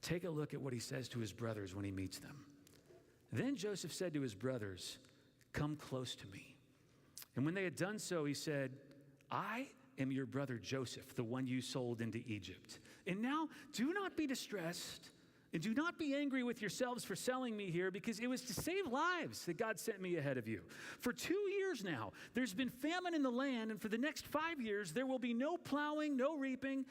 Take a look at what he says to his brothers when he meets them. Then Joseph said to his brothers, "Come close to me." And when they had done so, he said, "I am your brother Joseph, the one you sold into Egypt. And now do not be distressed and do not be angry with yourselves for selling me here, because it was to save lives that God sent me ahead of you. For 2 years now, there's been famine in the land, and for the next 5 years, there will be no plowing, no reaping.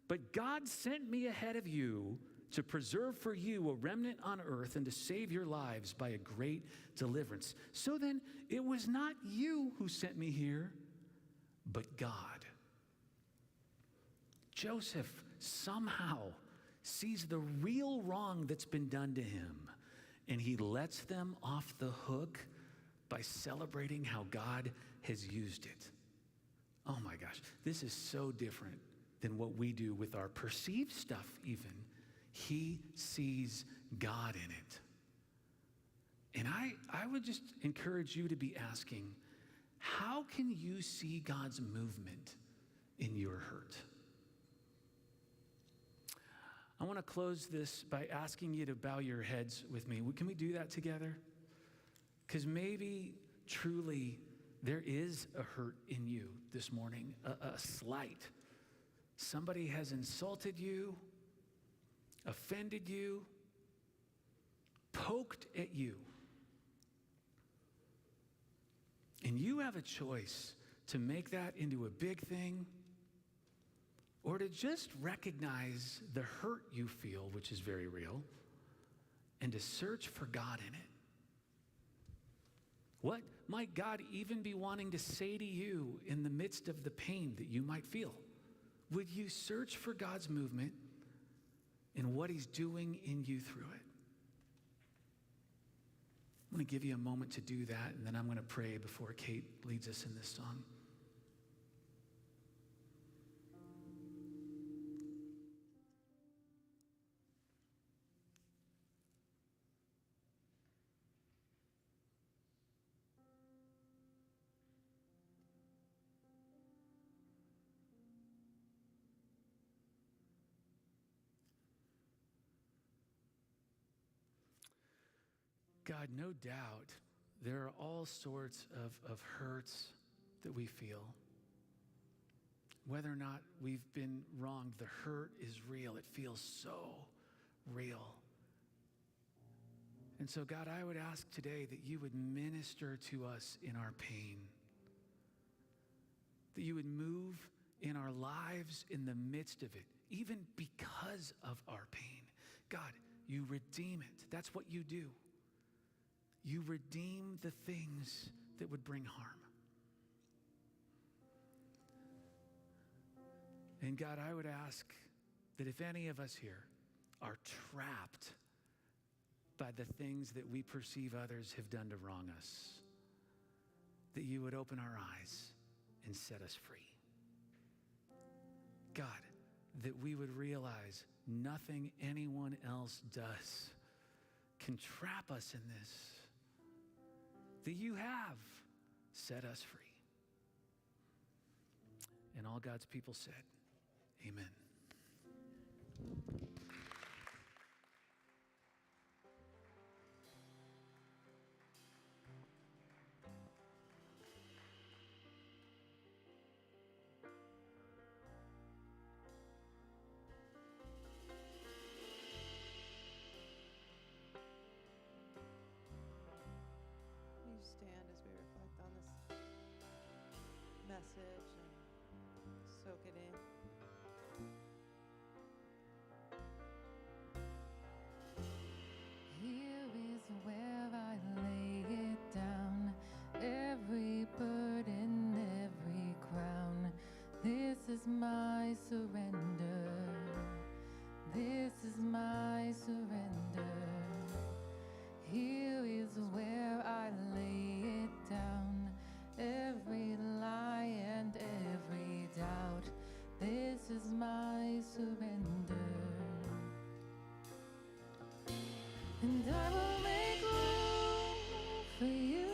But God sent me ahead of you to preserve for you a remnant on earth and to save your lives by a great deliverance. So then, it was not you who sent me here, but God." Joseph somehow sees the real wrong that's been done to him, and he lets them off the hook by celebrating how God has used it. Oh my gosh, this is so different than what we do with our perceived stuff even. He sees God in it. And I would just encourage you to be asking, how can you see God's movement in your hurt? I want to close this by asking you to bow your heads with me. Can we do that together? Because maybe truly there is a hurt in you this morning, a slight. Somebody has insulted you, offended you, poked at you. And you have a choice to make that into a big thing, or to just recognize the hurt you feel, which is very real, and to search for God in it. What might God even be wanting to say to you in the midst of the pain that you might feel? Would you search for God's movement and what he's doing in you through it? I'm going to give you a moment to do that, and then I'm going to pray before Kate leads us in this song. God, no doubt there are all sorts of hurts that we feel. Whether or not we've been wronged, the hurt is real. It feels so real. And so, God, I would ask today that you would minister to us in our pain, that you would move in our lives in the midst of it, even because of our pain. God, you redeem it. That's what you do. You redeem the things that would bring harm. And God, I would ask that if any of us here are trapped by the things that we perceive others have done to wrong us, that you would open our eyes and set us free. God, that we would realize nothing anyone else does can trap us in this, that you have set us free. And all God's people said, amen. You stand as we reflect on this message and soak it in. Here is where I lay it down, every burden, every crown. This is my surrender. This is my surrender. Here is where I lay it down, every lie and every doubt. This is my surrender. And I will make room for you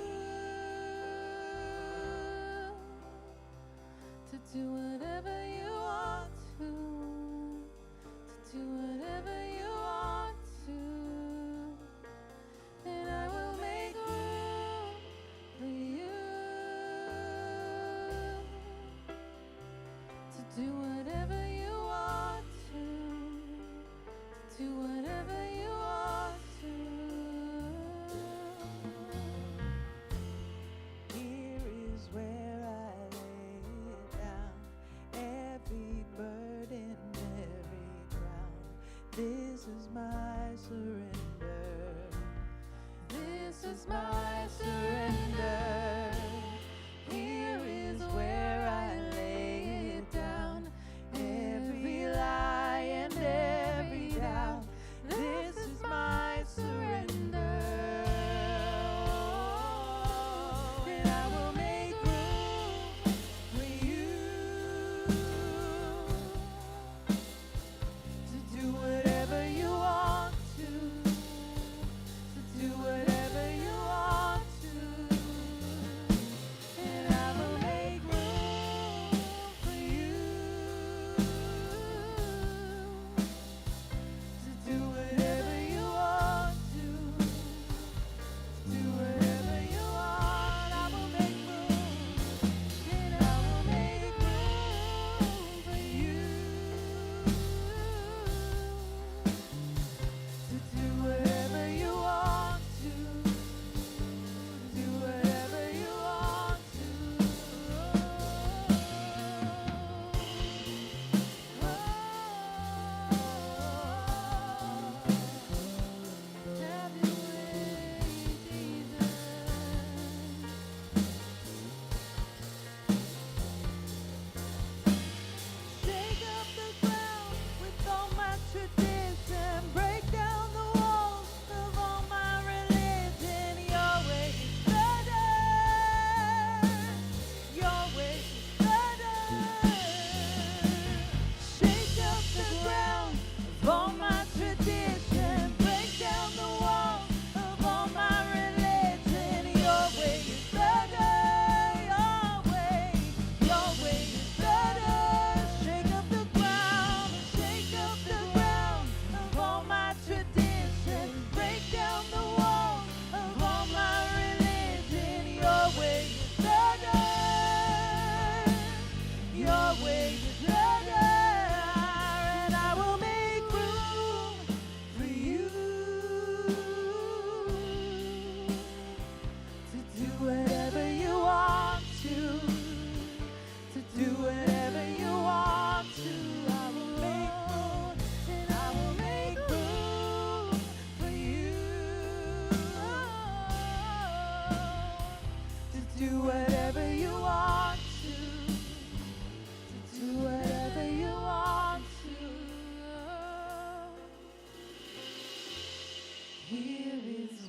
to do whatever you want to do whatever you want to. And I will make room for you to do whatever you want to do whatever you want to. Here is where I lay it down, every burden, every crown. This is my surrender. This is my surrender. Here is where I lay it down, every lie and every doubt. This is my surrender. And I will make room for you to do whatever you want to do whatever you want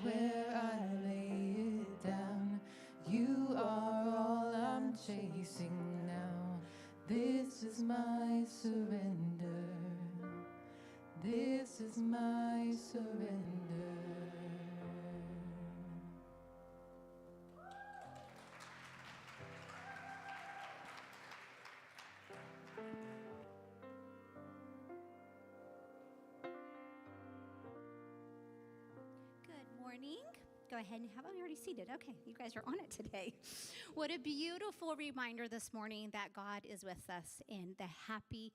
where I lay it down. You are all I'm chasing now. This is my surrender. This is my surrender. Good morning. Go ahead and have, oh, you're already seated. Okay, you guys are on it today. What a beautiful reminder this morning that God is with us in the happy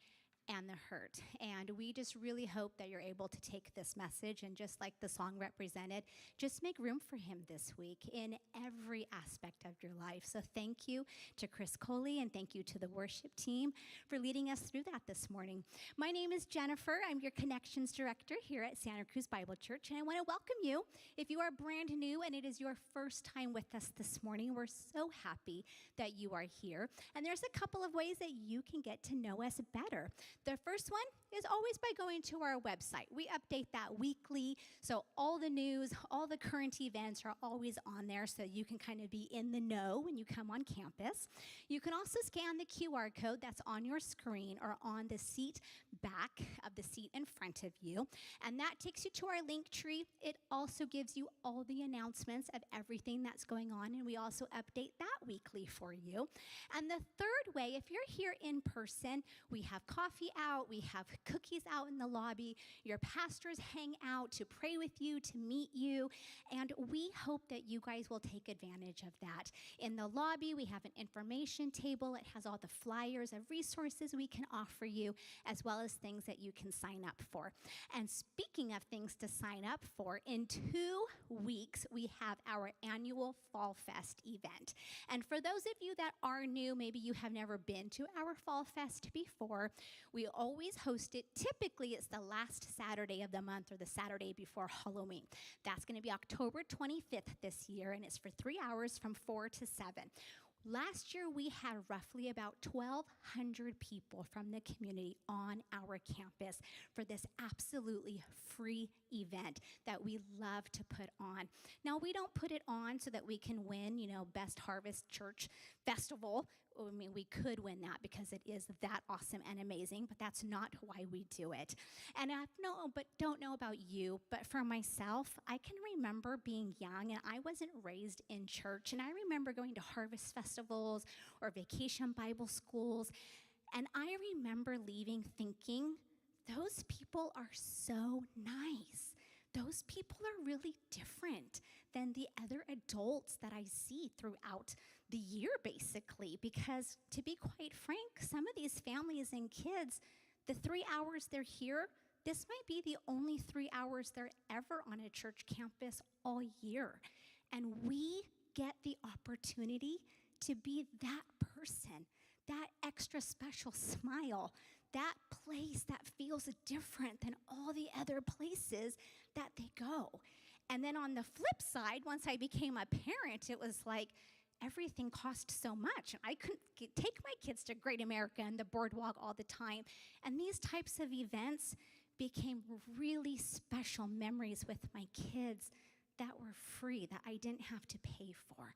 and the hurt. And we just really hope that you're able to take this message and, just like the song represented, just make room for him this week in every aspect of your life. So thank you to Chris Coley and thank you to the worship team for leading us through that this morning. My name is Jennifer. I'm your Connections Director here at Santa Cruz Bible Church, and I want to welcome you. If you are brand new and it is your first time with us this morning, we're so happy that you are here. And there's a couple of ways that you can get to know us better. The first one is always by going to our website. We update that weekly, so all the news, all the current events are always on there, so you can kind of be in the know when you come on campus. You can also scan the QR code that's on your screen or on the seat back of the seat in front of you, and that takes you to our link tree. It also gives you all the announcements of everything that's going on, and we also update that weekly for you. And the third way, if you're here in person, we have coffee out, we have cookies out in the lobby. Your pastors hang out to pray with you, to meet you, and we hope that you guys will take advantage of that. In the lobby, we have an information table. It has all the flyers of resources we can offer you, as well as things that you can sign up for. And speaking of things to sign up for, in 2 weeks, we have our annual Fall Fest event. And for those of you that are new, maybe you have never been to our Fall Fest before, we always host it. Typically, it's the last Saturday of the month or the Saturday before Halloween. That's going to be October 25th this year, and it's for 3 hours from 4 to 7. Last year, we had roughly about 1,200 people from the community on our campus for this absolutely free event that we love to put on. Now, we don't put it on so that we can win, Best Harvest Church Festival. I mean, we could win that because it is that awesome and amazing, but that's not why we do it. And I don't know about you, but for myself, I can remember being young and I wasn't raised in church. And I remember going to harvest festivals or vacation Bible schools. And I remember leaving thinking, those people are so nice. Those people are really different than the other adults that I see throughout the year, basically, because to be quite frank, some of these families and kids, the 3 hours they're here, this might be the only 3 hours they're ever on a church campus all year. And we get the opportunity to be that person, that extra special smile, that place that feels different than all the other places that they go. And then on the flip side, once I became a parent, it was like everything cost so much. I couldn't take my kids to Great America and the boardwalk all the time. And these types of events became really special memories with my kids that were free, that I didn't have to pay for.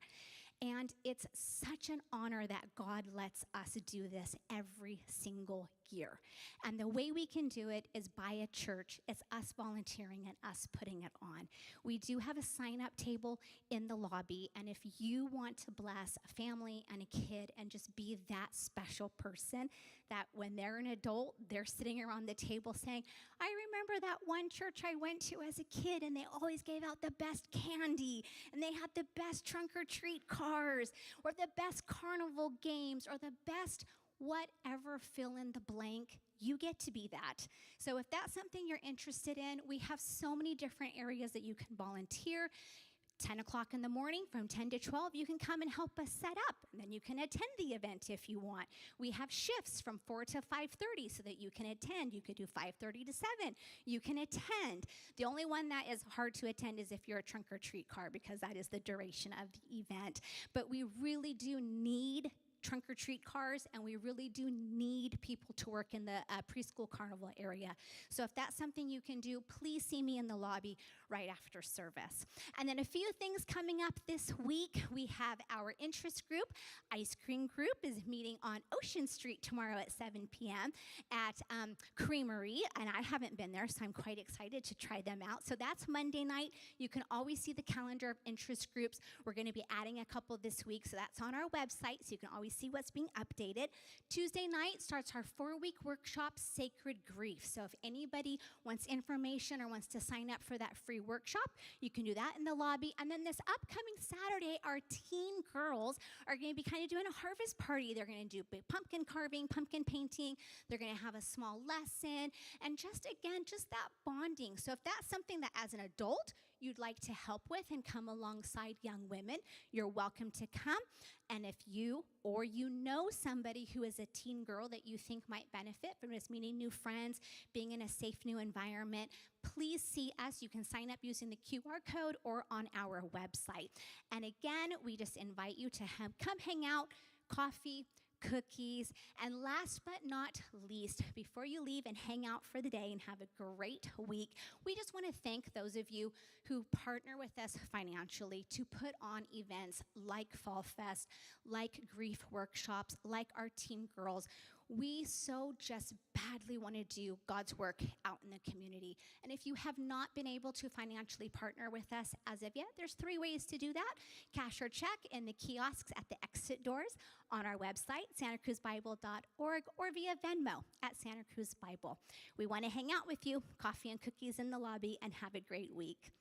And it's such an honor that God lets us do this every single year. And the way we can do it is by a church. It's us volunteering and us putting it on. We do have a sign-up table in the lobby, and if you want to bless a family and a kid and just be that special person that when they're an adult, they're sitting around the table saying, I remember that one church I went to as a kid, and they always gave out the best candy, and they had the best trunk-or-treat cars, or the best carnival games, or the best whatever, fill in the blank. You get to be that. So if that's something you're interested in, we have so many different areas that you can volunteer. 10 o'clock in the morning, from 10 to 12, you can come and help us set up, and then you can attend the event if you want. We have shifts from 4 to 5:30 so that you can attend. You could do 5:30 to 7. You can attend. The only one that is hard to attend is if you're a trunk-or-treat car, because that is the duration of the event. But we really do need trunk-or-treat cars, and we really do need people to work in the preschool carnival area. So if that's something you can do, please see me in the lobby right after service. And then a few things coming up this week. We have our interest group. Ice Cream Group is meeting on Ocean Street tomorrow at 7 p.m. at Creamery. And I haven't been there, so I'm quite excited to try them out. So that's Monday night. You can always see the calendar of interest groups. We're going to be adding a couple this week, so that's on our website, so you can always see what's being updated. Tuesday night starts our 4-week workshop, Sacred Grief. So if anybody wants information or wants to sign up for that free workshop, you can do that in the lobby. And then this upcoming Saturday, our teen girls are going to be kind of doing a harvest party. They're going to do big pumpkin carving, pumpkin painting. They're going to have a small lesson, and just that bonding. So if that's something that as an adult you'd like to help with and come alongside young women, you're welcome to come. And if you or you know somebody who is a teen girl that you think might benefit from just meeting new friends, being in a safe new environment, please see us. You can sign up using the QR code or on our website. And again, we just invite you to come hang out, coffee, cookies, and last but not least, before you leave and hang out for the day and have a great week, we just want to thank those of you who partner with us financially to put on events like Fall Fest, like grief workshops, like our teen girls. We so just badly want to do God's work out in the community. And if you have not been able to financially partner with us as of yet, there's 3 ways to do that: cash or check in the kiosks at the exit doors, on our website, santacruzbible.org, or via Venmo at Santa Cruz Bible. We want to hang out with you, coffee and cookies in the lobby, and have a great week.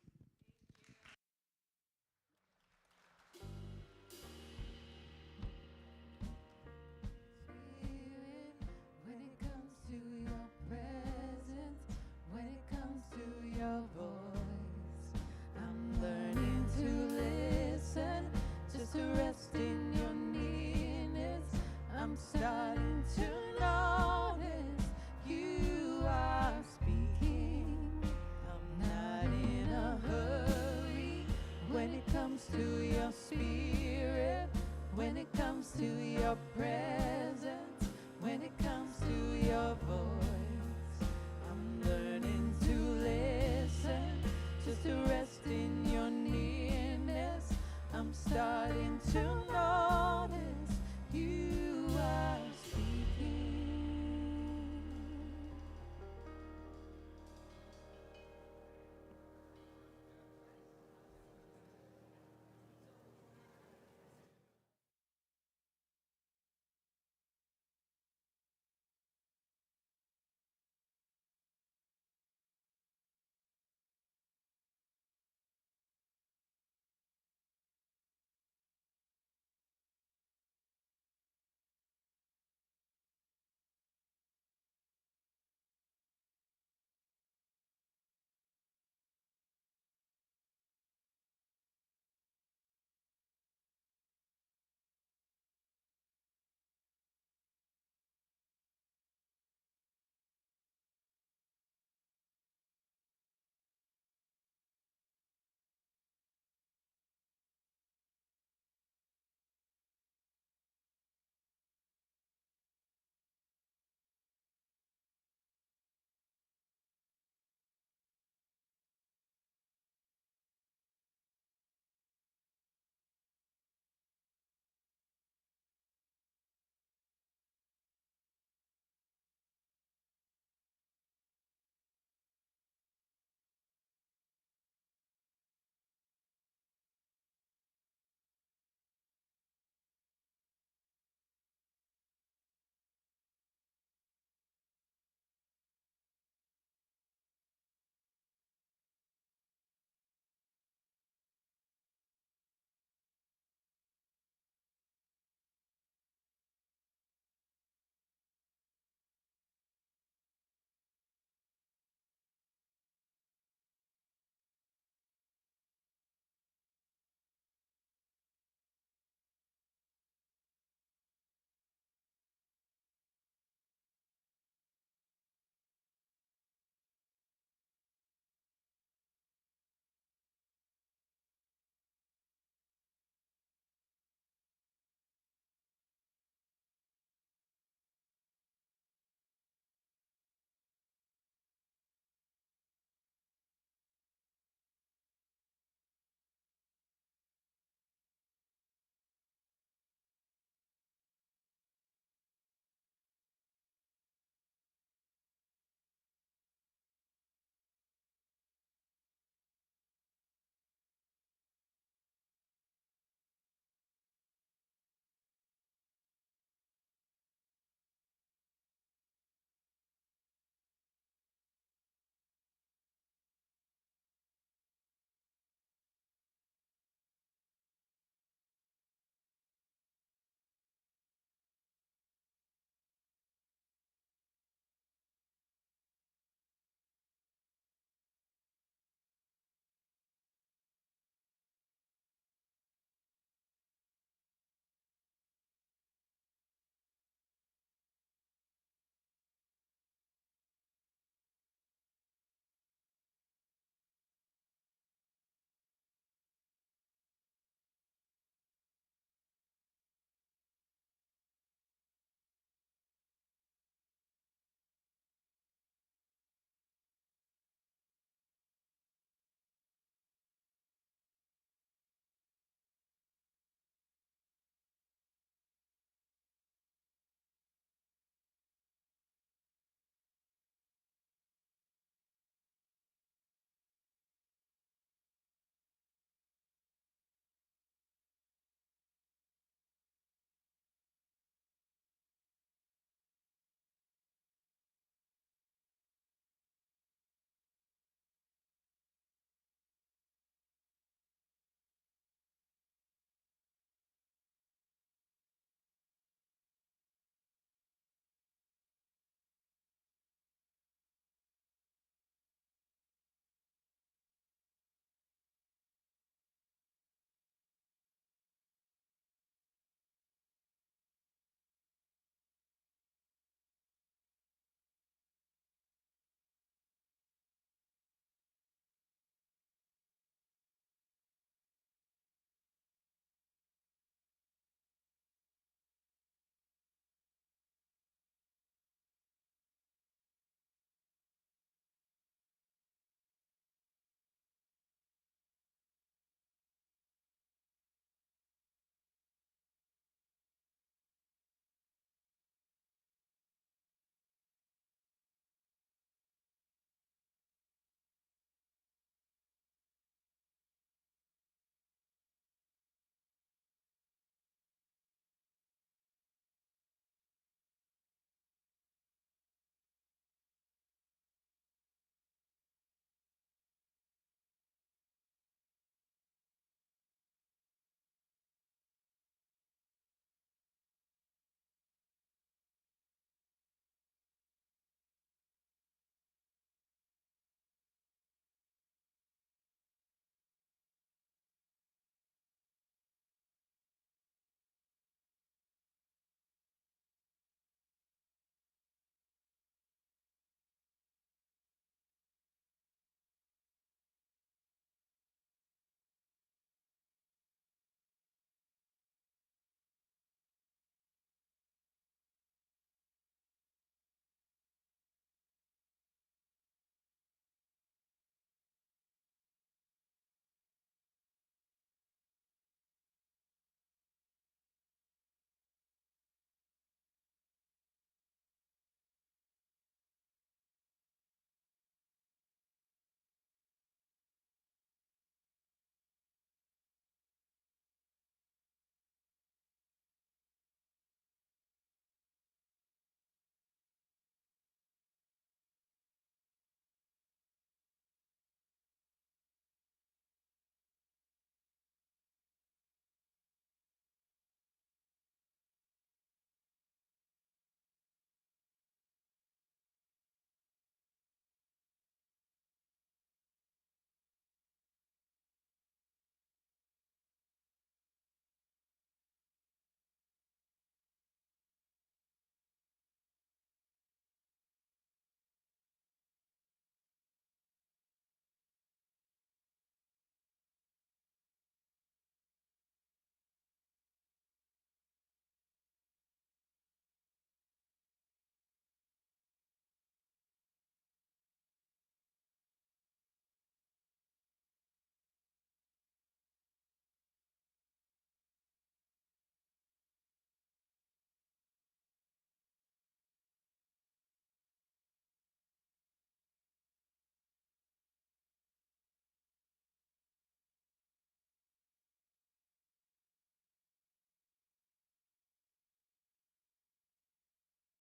When it comes to your presence, when it comes to your voice, I'm learning to listen, just to rest in your nearness. I'm starting to notice you are speaking. I'm not in a hurry when it comes to your spirit, when it comes to your presence, when it comes to your voice. I'm learning to listen, just to rest in your nearness. I'm starting to know